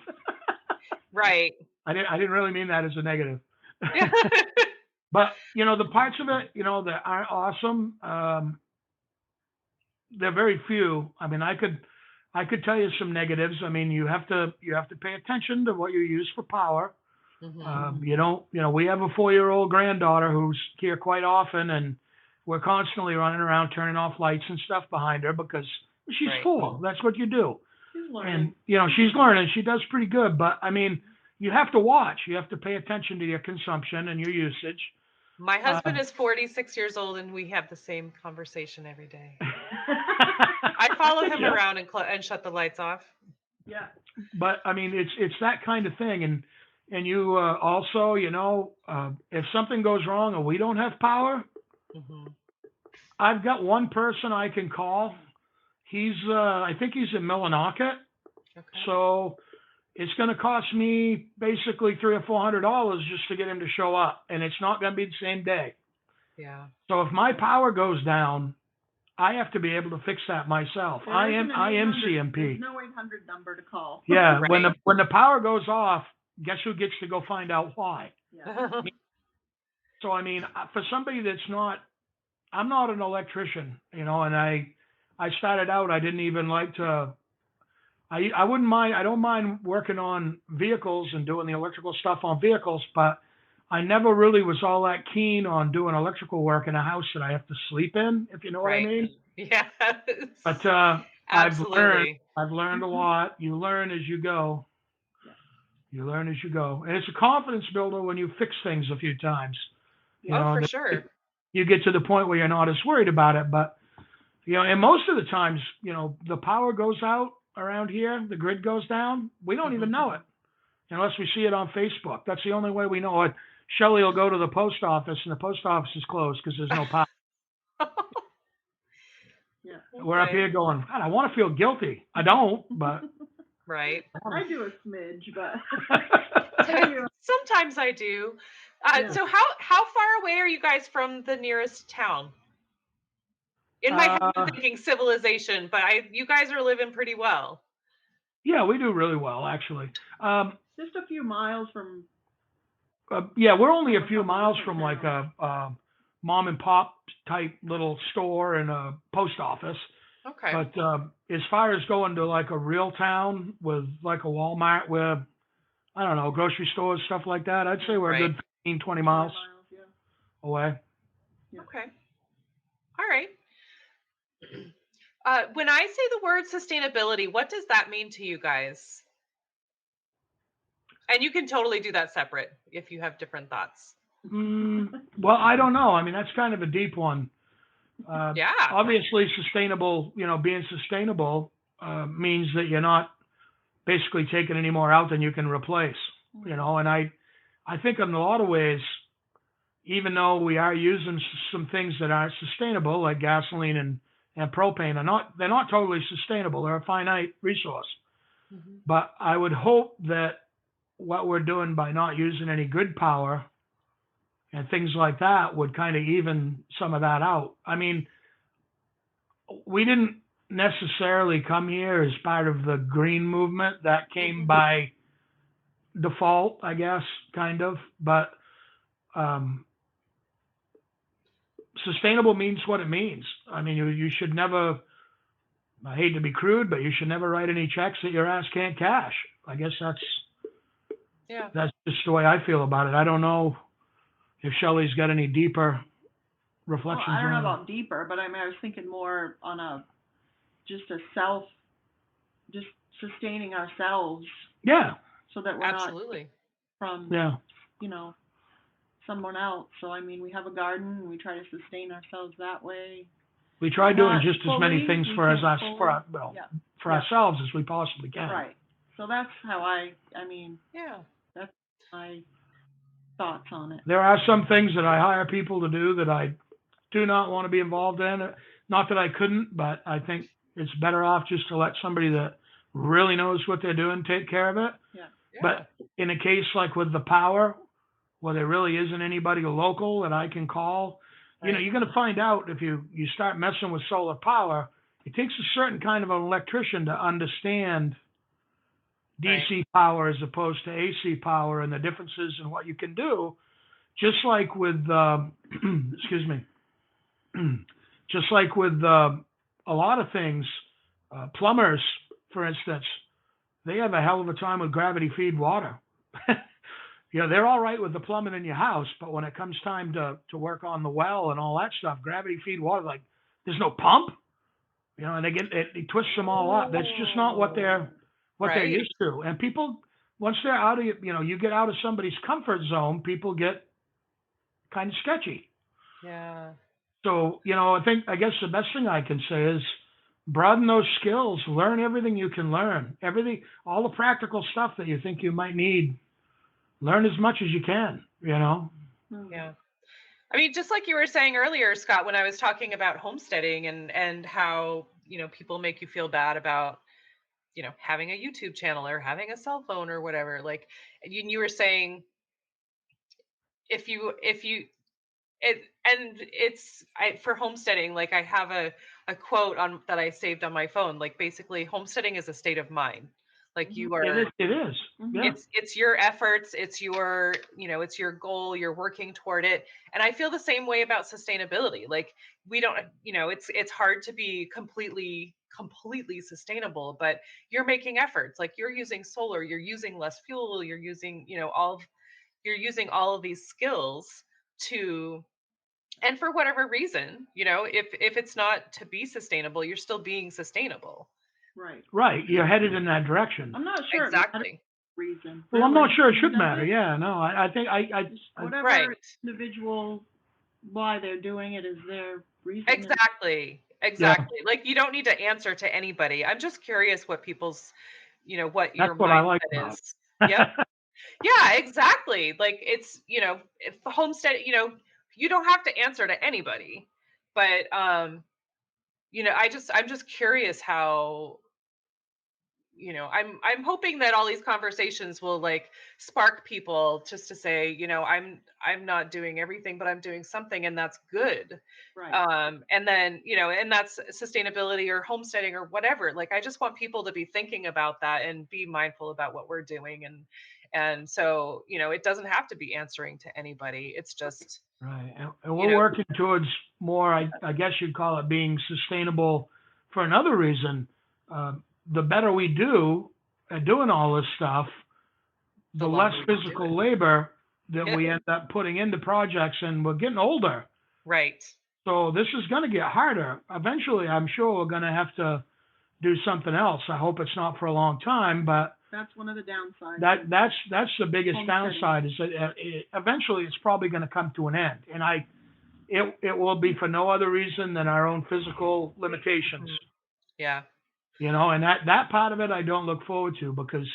Right. I didn't really mean that as a negative. But, the parts of it, that aren't awesome, they're very few. I mean, I could tell you some negatives. I mean, you have to pay attention to what you use for power. We have a 4-year-old granddaughter who's here quite often, and we're constantly running around turning off lights and stuff behind her because she's 4. That's what you do. And, she's learning. She does pretty good. But, I mean, you have to watch. You have to pay attention to your consumption and your usage. My husband is 46 years old, and we have the same conversation every day. I follow him around and shut the lights off. Yeah. But, I mean, it's that kind of thing. And you also, if something goes wrong and we don't have power, I've got one person I can call. I think he's in Millinocket. Okay. So it's going to cost me basically $300 or $400 just to get him to show up, and it's not going to be the same day. Yeah. So if my power goes down, I have to be able to fix that myself. I am CMP. There's no 800 number to call. Yeah. Right. When the power goes off, guess who gets to go find out why? Yeah. So I mean, for somebody I'm not an electrician, and I started out, I didn't even like to I wouldn't mind. I don't mind working on vehicles and doing the electrical stuff on vehicles, but I never really was all that keen on doing electrical work in a house that I have to sleep in, if you know what I Right. mean. Yes. But I've learned. Absolutely. I've learned a Mhm. lot. You learn as you go. Yeah. You learn as you go, and it's a confidence builder when you fix things a few times. You Yeah. Oh, know, for and sure. you get to the point where you're not as worried about it. But and most of the times, the power goes out around here, the grid goes down. We don't even Mhm. know it unless we see it on Facebook. That's the only way we know it. Shelly will go to the post office, and the post office is closed because there's no power. Yeah. We're up Okay. here going, God, I want to feel guilty. I don't, but Right. I I want do a smidge, but to. Sometimes I do. yeah. So how far away are you guys from the nearest town? In my head, I'm uh, thinking civilization, but you guys are living pretty well. yeah, we do really well, actually. Just a few miles from Yeah, we're only from a a few couple miles different from like towns. a mom and pop type little store and a post office. Okay. But as far as going to like a real town with like a Walmart, where I don't know, grocery stores, stuff like that, I'd say we're a Right. good 15, 20 20 miles miles, yeah. away. Yeah. Okay. All right. When I say the word sustainability, what does that mean to you guys? And you can totally do that separate if you have different thoughts. Well, I don't know. I mean, that's kind of a deep one. Yeah. Obviously, sustainable, being sustainable means that you're not basically taking any more out than you can replace, and I think in a lot of ways, even though we are using some things that aren't sustainable, like gasoline and propane, they're not totally sustainable. They're a finite resource. Mhm. But I would hope that what we're doing by not using any grid power and things like that would kind of even some of that out. I mean, we didn't necessarily come here as part of the green movement. That came by default, I guess, kind of. But um, sustainable means what it means. I mean, you should never. I hate to be crude, but you should never write any checks that your ass can't cash. I guess Yeah. that's just the way I feel about it. I don't know if Shelley's got any deeper Well, reflections I don't know on it. about deeper, but I mean, I was thinking more on just just sustaining ourselves Yeah, so that we're not Absolutely. from, yeah. you know, someone else. So, I mean, we have a garden and we try to sustain ourselves that way. We try doing Not just as many fully, things we for can't us for fully. Yeah, for yeah, ourselves as we possibly can. right. So that's how I mean, Yeah. that's my thoughts on it. There are some things that I hire people to do that I do not want to be involved in. Not that I couldn't, but I think it's better off just to let somebody that really knows what they're doing take care of it. Yeah, Yeah. But in a case like with the power, where there really isn't anybody local that I can call, Right. you're going to find out if you start messing with solar power, it takes a certain kind of an electrician to understand Right. DC power as opposed to AC power and the differences in what you can do. Just like with, excuse me, just like with a lot of things, plumbers, for instance, they have a hell of a time with gravity feed water. They're all right with the plumbing in your house, but when it comes time to work on the well and all that stuff, gravity feed water, like there's no pump, and it twists them all up. That's just not what they're Right. used to. And people, once they're out of you get out of somebody's comfort zone, people get kind of sketchy. Yeah. So, I guess the best thing I can say is broaden those skills, learn everything you can learn, everything, all the practical stuff that you think you might need, learn as much as you can. Yeah. I mean, just like you were saying earlier, Scott, when I was talking about homesteading and how, people make you feel bad about, having a YouTube channel or having a cell phone or whatever. Like you were saying, if you and it's for homesteading, like I have a quote on that I saved on my phone. Like basically, homesteading is a state of mind. Like you It are, is. It is. Mhm. Yeah. it's your efforts, it's it's your goal, you're working toward it. And I feel the same way about sustainability. Like we don't, it's hard to be completely completely sustainable, but you're making efforts. Like you're using solar, you're using less fuel, you're using, you're using all of these skills to, and for whatever reason, if it's not to be sustainable, you're still being sustainable. Right. Right. You're headed in that direction. I'm not sure Exactly. reason. Well, I'm not really. sure it should Does matter. it? Yeah, no, I think Whatever Right. individual why they're doing it is their reason. Exactly. Exactly. Like you don't need to answer to anybody. I'm just curious what people's, what your that's what I like mindset about is. Yep. Yeah, exactly. Like it's, if homestead, you don't have to answer to anybody. But I'm just curious how, I'm hoping that all these conversations will like spark people just to say, I'm not doing everything, but I'm doing something, and that's good. Right. And then, and that's sustainability or homesteading or whatever. Like I just want people to be thinking about that and be mindful about what we're doing. And so, it doesn't have to be answering to anybody. It's just Right. And we're working towards more, I guess you'd call it being sustainable for another reason. The better we do at doing all this stuff, the less longer we do physical it. labor that we end up putting into projects, and we're getting older. Right. So this is going to get harder. Eventually, I'm sure we're going to have to do something else. I hope it's not for a long time, but That's one of the downsides. that's the biggest Homesteading. downside, is that eventually it's probably going to come to an end, and it will be for no other reason than our own physical limitations. Yeah. And that part of it I don't look forward to, because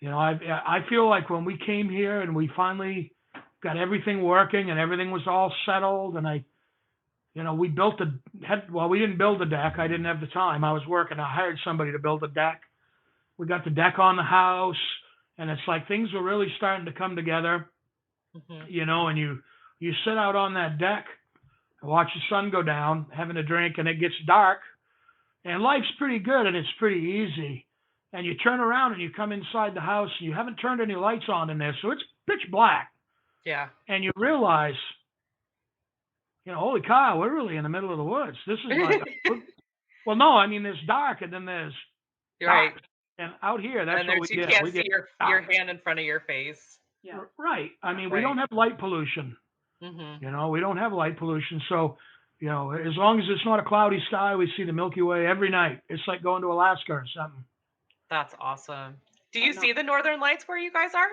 I feel like when we came here and we finally got everything working and everything was all settled, and we built we didn't build a deck. I didn't have the time. I was working. I hired somebody to build a deck. We got the deck on the house, and it's like things were really starting to come together, and you sit out on that deck and watch the sun go down, having a drink, and it gets dark, and life's pretty good and it's pretty easy. And you turn around and you come inside the house and you haven't turned any lights on in there, so it's pitch black. Yeah. And you realize, holy cow, we're really in the middle of the woods. This is like, well, no, I mean, there's dark and then there's Right. dark. And out here, that's And what we you get. can't We see get your dark. hand in front of your face. Yeah. Right. I mean, we Right. don't have light pollution. Mm-hmm. We don't have light pollution. So, as long as it's not a cloudy sky, we see the Milky Way every night. It's like going to Alaska or something. That's awesome. Do you see the Northern Lights where you guys are?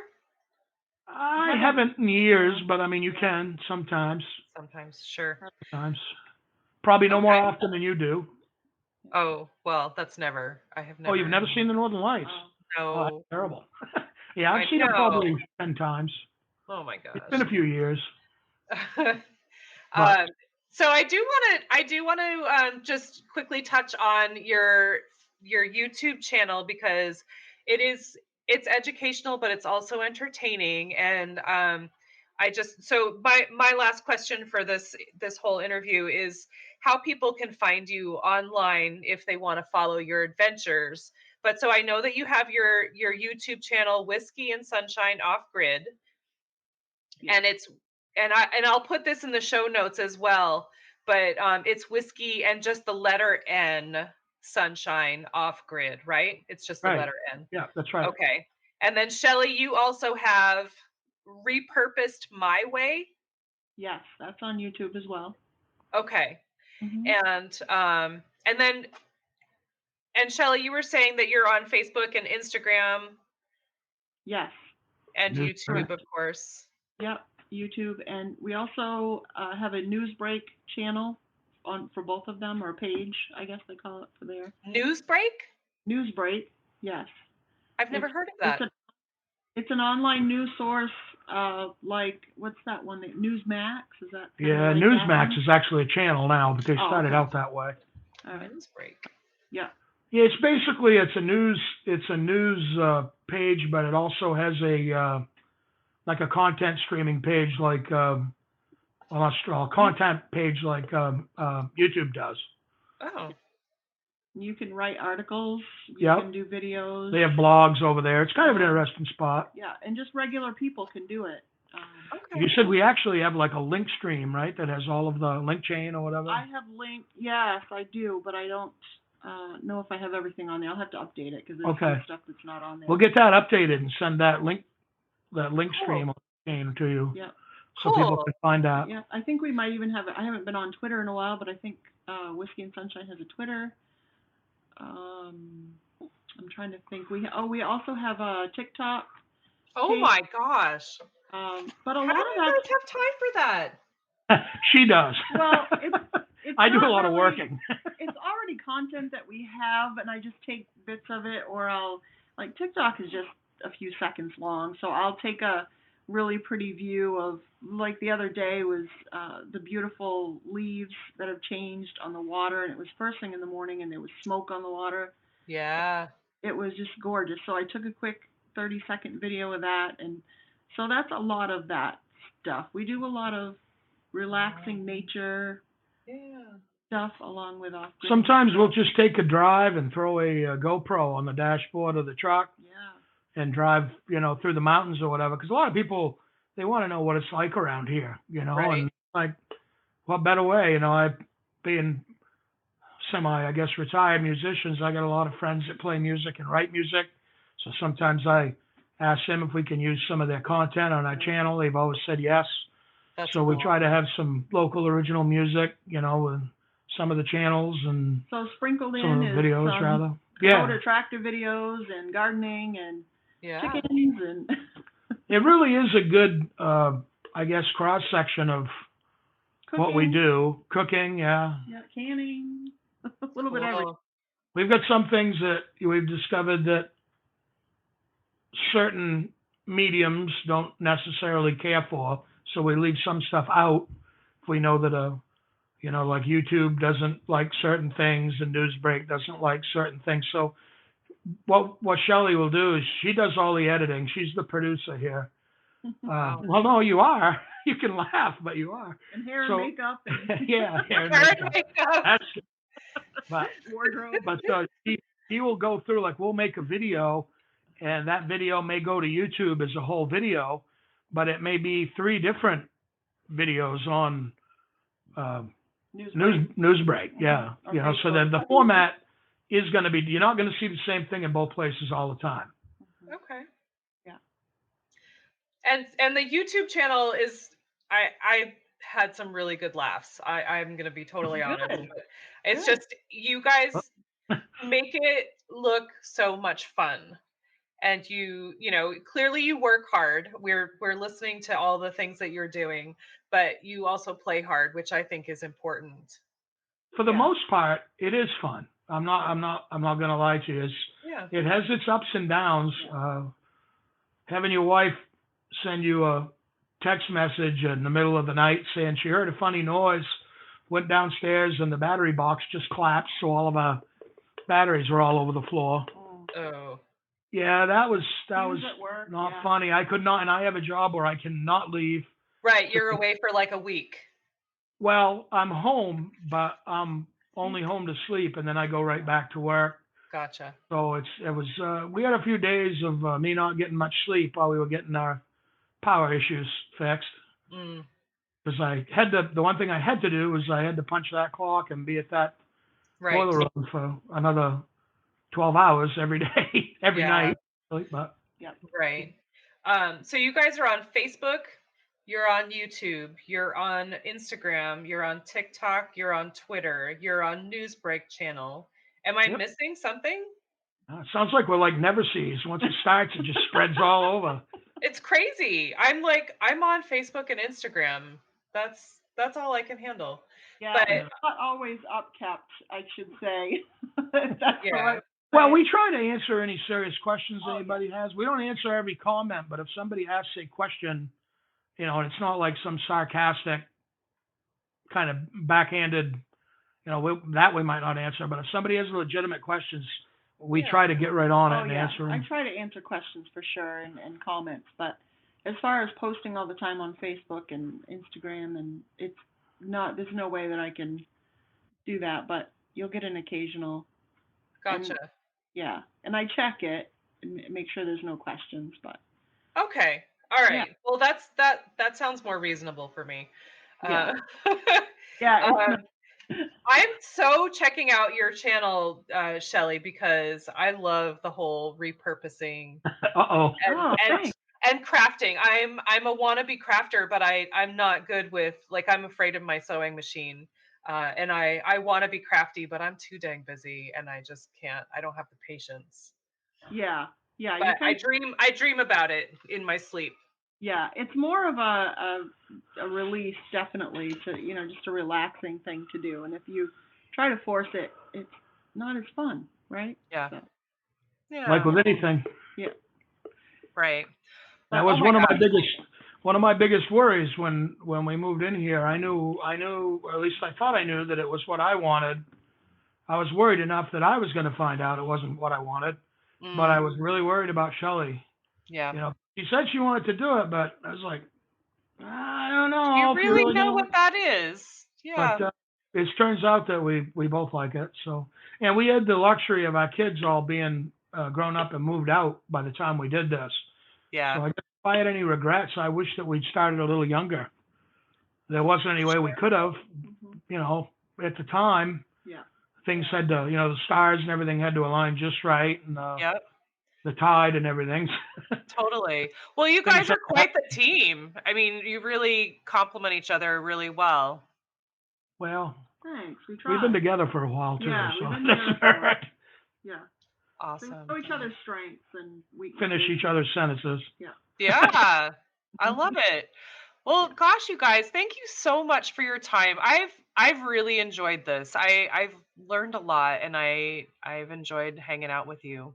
I haven't in years, but I mean, you can sometimes. Sometimes, sure. Sometimes. Probably no more Okay. often than you do. Oh, well, that's never. I have never. Oh, you've never seen the Northern Lights? No. Oh, that's terrible. Yeah, I've I seen it know. probably 10 times. Oh my gosh. It's been a few years. So I do want to just quickly touch on your YouTube channel, because it's educational, but it's also entertaining. And so my last question for this whole interview is how people can find you online if they want to follow your adventures. But so I know that you have your YouTube channel, Whiskey and Sunshine Off Grid. Yeah. And I'll put this in the show notes as well, but it's whiskey and just the letter N, Sunshine Off Grid, right? It's just the Right. letter N. Yeah, that's right. Okay. And then Shelly, you also have Repurposed My Way. Yes, that's on YouTube as well. Okay. Mm-hmm. And Shelly, you were saying that you're on Facebook and Instagram. Yes. And News YouTube, Break. of course. Yep, YouTube, and we also have a Newsbreak channel for both of them, or page, I guess they call it for there. Newsbreak? Newsbreak, yes. I've never heard of that. It's an online news source, like, what's that one? Newsmax, is that? Yeah, like Newsmax is actually a channel now, but they started okay. out that way. All right. Newsbreak. Yeah. Yeah, it's a news page, but it also has a like a content streaming page, like a content page like YouTube does. Oh. You can write articles. You Yep. can do videos. They have blogs over there. It's kind of an interesting spot. Yeah, and just regular people can do it. Okay. You said we actually have like a link stream, right? That has all of the link chain or whatever. I have link. Yes, I do, but I don't. know if I have everything on there. I'll have to update it because there's Okay. some stuff that's not on there. We'll get that updated and send that link stream Cool. to you Yeah. so people Cool. can find that. Yeah, I think we might even have. I haven't been on Twitter in a while, but I think Whiskey and Sunshine has a Twitter. I'm trying to think. We also have a TikTok. Oh page. my gosh. But a How lot do of you that. guys have time for that? She does. Well, it's I do a not lot of really- working. It's already content that we have, and I just take bits of it, or I'll like TikTok is just a few seconds long, so I'll take a really pretty view of, like the other day was the beautiful leaves that have changed on the water, and it was first thing in the morning, and there was smoke on the water. Yeah. It was just gorgeous. So I took a quick 30-second video of that, and so that's a lot of that stuff. We do a lot of relaxing nature Yeah. stuff along with off. Sometimes we'll just take a drive and throw a GoPro on the dashboard of the truck Yeah. and drive, through the mountains or whatever. Because a lot of people, they want to know what it's like around here, Right. and like, what better way, I being semi, I guess, retired musicians, I got a lot of friends that play music and write music. So sometimes I ask them if we can use some of their content on our channel. They've always said yes. That's So we cool. try to have some local original music, with some of the channels and So sprinkled in some of is the videos, some rather. Dakota Yeah, tractor videos and gardening and Yeah. chickens and it really is a good, I guess, cross section of cooking. what we do. Cooking, yeah. Yeah, canning, a little bit of everything. Cool. We've got some things that we've discovered that certain mediums don't necessarily care for, so we leave some stuff out. If we know that like YouTube doesn't like certain things and Newsbreak doesn't like certain things. So what Shelly will do is she does all the editing. She's the producer here. Well, no, you are. You can laugh, but you are. And hair So- and makeup and Yeah, hair and Hair makeup. and makeup. That's but wardrobe. but he will go through, like, we'll make a video, and that video may go to YouTube as a whole video, but it may be 3 different videos on Newsbreak. Yeah, Or so then the Facebook. format is going to be, you're not going to see the same thing in both places all the time. Okay. Yeah. And the YouTube channel is I had some really good laughs. I'm gonna be totally honest. Good. But it's Good. just you guys make it look so much fun. And clearly you work hard. We're listening to all the things that you're doing, but you also play hard, which I think is important. For the Yeah. most part, it is fun. I'm not going to lie to you. Yeah. It has its ups and downs. Having your wife send you a text message in the middle of the night saying she heard a funny noise, went downstairs, and the battery box just collapsed, so all of our batteries were all over the floor. Oh. Yeah, that was Things at work, not yeah. funny. I could not, and I have a job where I cannot leave. Right, you're away for like a week. Well, I'm home, but I'm only home to sleep, and then I go right back to work. Gotcha. So we had a few days of me not getting much sleep while we were getting our power issues fixed. Mm. Because the one thing I had to do was I had to punch that clock and be at that Right. boiler room for another 12 hours every day, every Yeah. night. But Right. So you guys are on Facebook, you're on YouTube, you're on Instagram, you're on TikTok, you're on Twitter, you're on Newsbreak channel. Am I Yep. missing something? it sounds like we're like Neverseas. Once it starts, it just spreads all over. It's crazy. I'm on Facebook and Instagram. That's all I can handle. Yeah, But- it's not always upkept, I should say. That's Yeah. the right Well, we try to answer any serious questions Oh, anybody has. We don't answer every comment, but if somebody asks a question, and it's not like some sarcastic kind of backhanded, that we might not answer. But if somebody has legitimate questions, we Yeah. try to get right on it Oh, and yeah. answer I them. try to answer questions for sure and comments, but as far as posting all the time on Facebook and Instagram, and there's no way that I can do that, but you'll get an occasional, Gotcha. yeah, and I check it and make sure there's no questions, but Okay. All right. Yeah. Well, that sounds more reasonable for me. Yeah. yeah, it's Uh, not- I'm so checking out your channel, Shelly, because I love the whole repurposing Uh-oh. and Oh, and thanks. and crafting. I'm a wannabe crafter, but I'm not good with, like, I'm afraid of my sewing machine. And I want to be crafty, but I'm too dang busy and I just can't. I don't have the patience. Yeah, yeah. You But kind I dream about it in my sleep. yeah. It's more of a release, definitely, to just a relaxing thing to do. And if you try to force it, it's not as fun, right? Yeah. So, Like Yeah. with anything. yeah. Right. That But was oh my gosh. one of my biggest worries when we moved in here. I knew, or at least I thought I knew that it was what I wanted. I was worried enough that I was going to find out it wasn't what I wanted, but I was really worried about Shelly. Yeah. You know, she said she wanted to do it, but I was like, I don't Do you know if you're really really know going what to. that is? But Yeah. it turns out that we both like it. So, and we had the luxury of our kids all being grown up and moved out by the time we did this. So Yeah. I guess if I had any regrets, I wish that we'd started a little younger. There wasn't any way we could have, you know, at the time. Yeah. Things had to, the stars and everything had to align just right, and Yep. the tide and everything. Totally. Well, you Things guys had are to quite the team. I mean, you really complement each other really well. well, Thanks. We we've been try. together for a while too, Yeah, so we've been that's together all for a while. right. Yeah. So we Awesome. know each other's strengths and weaknesses. Finish each other's sentences. Yeah. Yeah. I love it. Well, gosh, you guys, thank you so much for your time. I've really enjoyed this. I've learned a lot and I've enjoyed hanging out with you.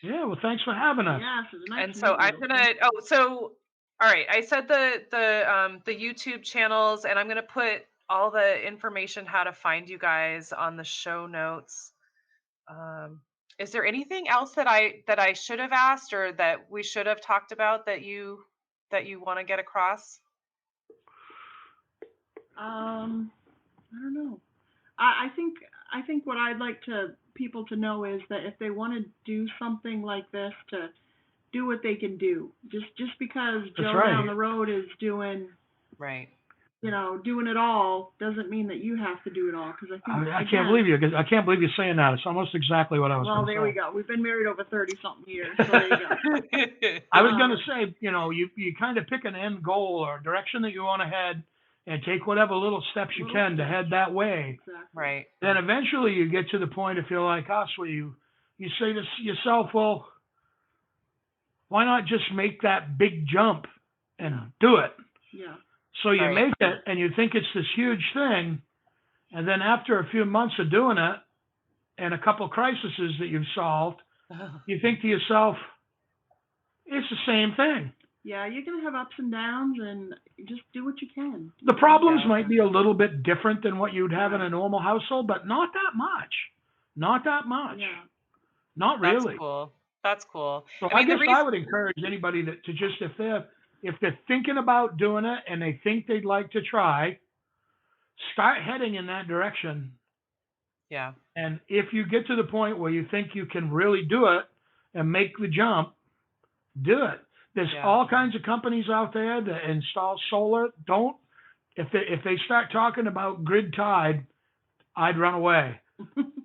Yeah, well, thanks for having us. Yes, it's nice And to so meet I'm you. gonna so all right, I said the YouTube channels, and I'm gonna put all the information how to find you guys on the show notes. Um, is there anything else that I should have asked or that we should have talked about that you want to get across? I don't know. I think what I'd like to people to know is that if they want to do something like this, to do what they can do. Just because That's Joe right. down the road is doing Right. doing it all doesn't mean that you have to do it all. Because I think I can't believe you. I can't believe you're saying that. It's almost exactly what I was. Well, there we go. We've been married over 30-something years, so there you go. I was going to say, you kind of pick an end goal or direction that you want to head, and take whatever little steps you can to head that way. Exactly. Right. Then eventually you get to the point, if you're like us, where you say to yourself, well, why not just make that big jump and do it? Yeah. So you Right. make it, and you think it's this huge thing, and then after a few months of doing it, and a couple crises that you've solved, you think to yourself, it's the same thing. Yeah, you're gonna have ups and downs, and just do what you can. The problems Yeah. might be a little bit different than what you'd have in a Right. normal household, but not that much. Not that much. Yeah. Not That's really. cool. That's cool. So I mean, the guess I reason, would encourage anybody to just, if they're thinking about doing it and they think they'd like to try, start heading in that direction. yeah. And if you get to the point where you think you can really do it and make the jump, do it. There's Yeah. all kinds of companies out there that install solar. If they start talking about grid tied, I'd run away.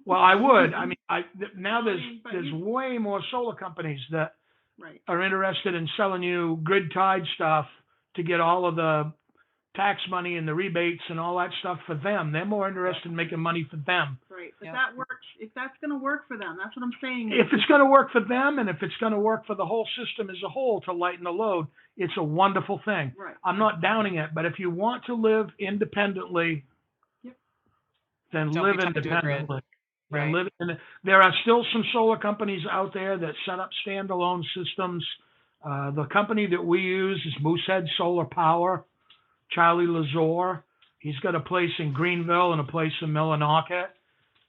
Well, I would. I mean, now there's way more solar companies that Right. are interested in selling you grid tied stuff to get all of the tax money and the rebates and all that stuff for them. They're more interested in making money for them. Right. But Yeah. that works. If that's gonna work for them, that's what I'm saying. If it's going to work for them, and if it's going to work for the whole system as a whole to lighten the load, it's a wonderful thing. Right. I'm not downing it, but if you want to live independently, Yep. then Don't live be tied to a grid. independently. Right. There are still some solar companies out there that set up standalone systems. The company that we use is Moosehead Solar Power. Charlie Lazor. He's got a place in Greenville and a place in Millinocket,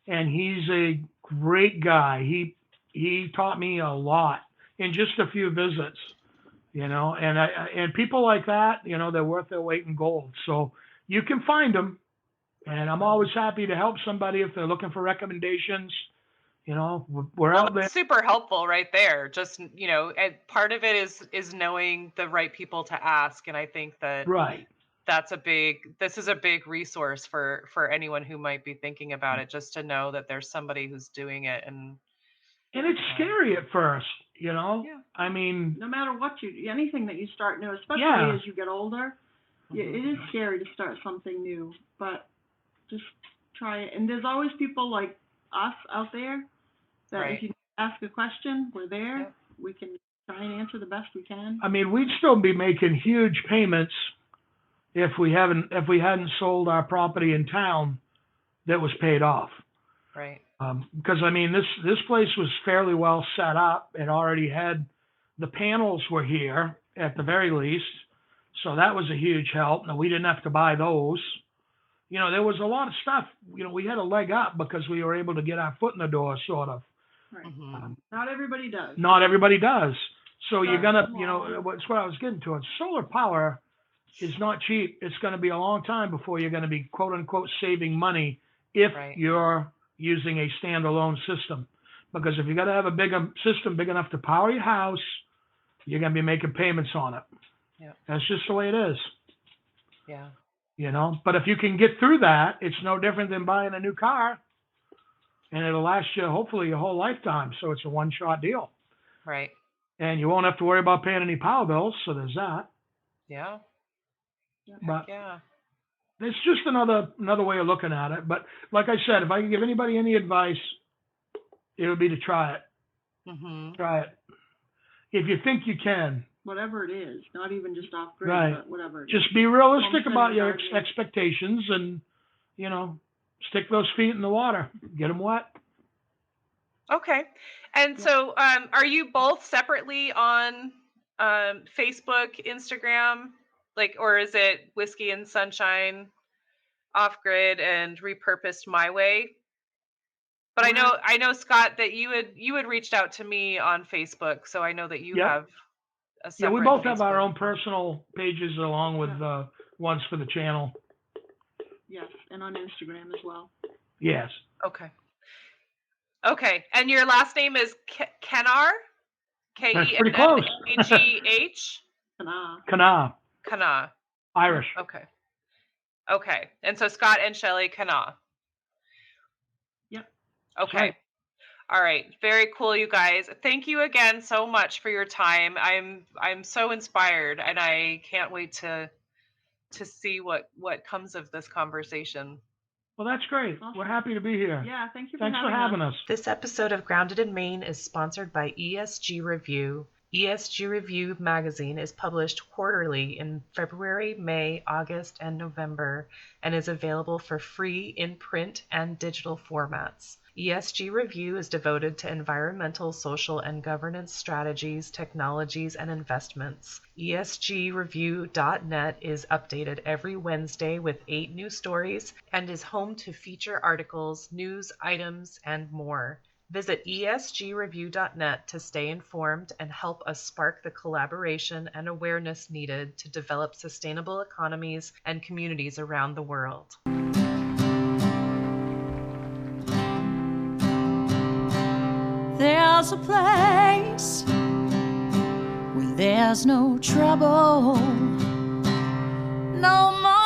and he's a great guy. He taught me a lot in just a few visits, and people like that, they're worth their weight in gold. So you can find them, and I'm always happy to help somebody if they're looking for recommendations. We're out there. That's super helpful right there. Just, and part of it is knowing the right people to ask. And I think that Right. this is a big resource for anyone who might be thinking about it, just to know that there's somebody who's doing it. And it's scary at first, you know? Yeah. I mean, No matter what anything that you start new, especially Yeah. as you get older, it is scary to start something new, but just try it. And there's always people like us out there that Right. if you ask a question, we're there. Yep. We can try and answer the best we can. I mean, we'd still be making huge payments if we hadn't sold our property in town that was paid off. Right. Because I mean, this place was fairly well set up. It already had the panels were here at the very least, so that was a huge help. Now we didn't have to buy those. You know, there was a lot of stuff. You know, we had a leg up because we were able to get our foot in the door, sort of. Right. Mhm. Not everybody does. Not everybody does. So you're Right. gonna, you know, that's what I was getting to. Solar power is not cheap. It's going to be a long time before you're going to be quote unquote saving money if Right. you're using a standalone system. Because if you got to have a bigger system big enough to power your house, you're going to be making payments on it. Yeah. That's just the way it is, Yeah. you know. But if you can get through that, it's no different than buying a new car, and it'll last you hopefully your whole lifetime. So it's a one-shot deal, Right. and you won't have to worry about paying any power bills. So there's that. Yeah. But Yeah. it's just another way of looking at it. But like I said, if I can give anybody any advice, it would be to try it. Mhm. Try it. If you think you can. Whatever it is, not even just off grid, Right. but whatever it is. Just be realistic Homesteading, about your gardening. expectations and, you know, stick those feet in the water. Get them wet. Okay. And so, are you both separately on Facebook, Instagram, like, or is it Whiskey and Sunshine, Off Grid, and Repurposed My Way? But I know Scott, that you had reached out to me on Facebook, so I know that you Yep. have a Yeah, separate we both have our Facebook. own personal pages along with ones for the channel. Yes, and on Instagram as well. Yes. Okay. Okay. And your last name is Kenar? That's pretty close. Kenagh? Kanaa. Kanah. Irish. Okay. Okay. And so Scott and Shelly Kanah. Yep. Okay. Right. All right. Very cool, you guys. Thank you again so much for your time. I'm so inspired, and I can't wait to see what comes of this conversation. Well, that's great. Awesome. We're happy to be here. Yeah, thank you for Thanks for having us. This episode of Grounded in Maine is sponsored by ESG Review. ESG Review magazine is published quarterly in February, May, August, and November, and is available for free in print and digital formats. ESG Review is devoted to environmental, social, and governance strategies, technologies, and investments. ESGreview.net is updated every Wednesday with 8 new stories and is home to feature articles, news items, and more. Visit esgreview.net to stay informed and help us spark the collaboration and awareness needed to develop sustainable economies and communities around the world. There's a place where there's no trouble, no more.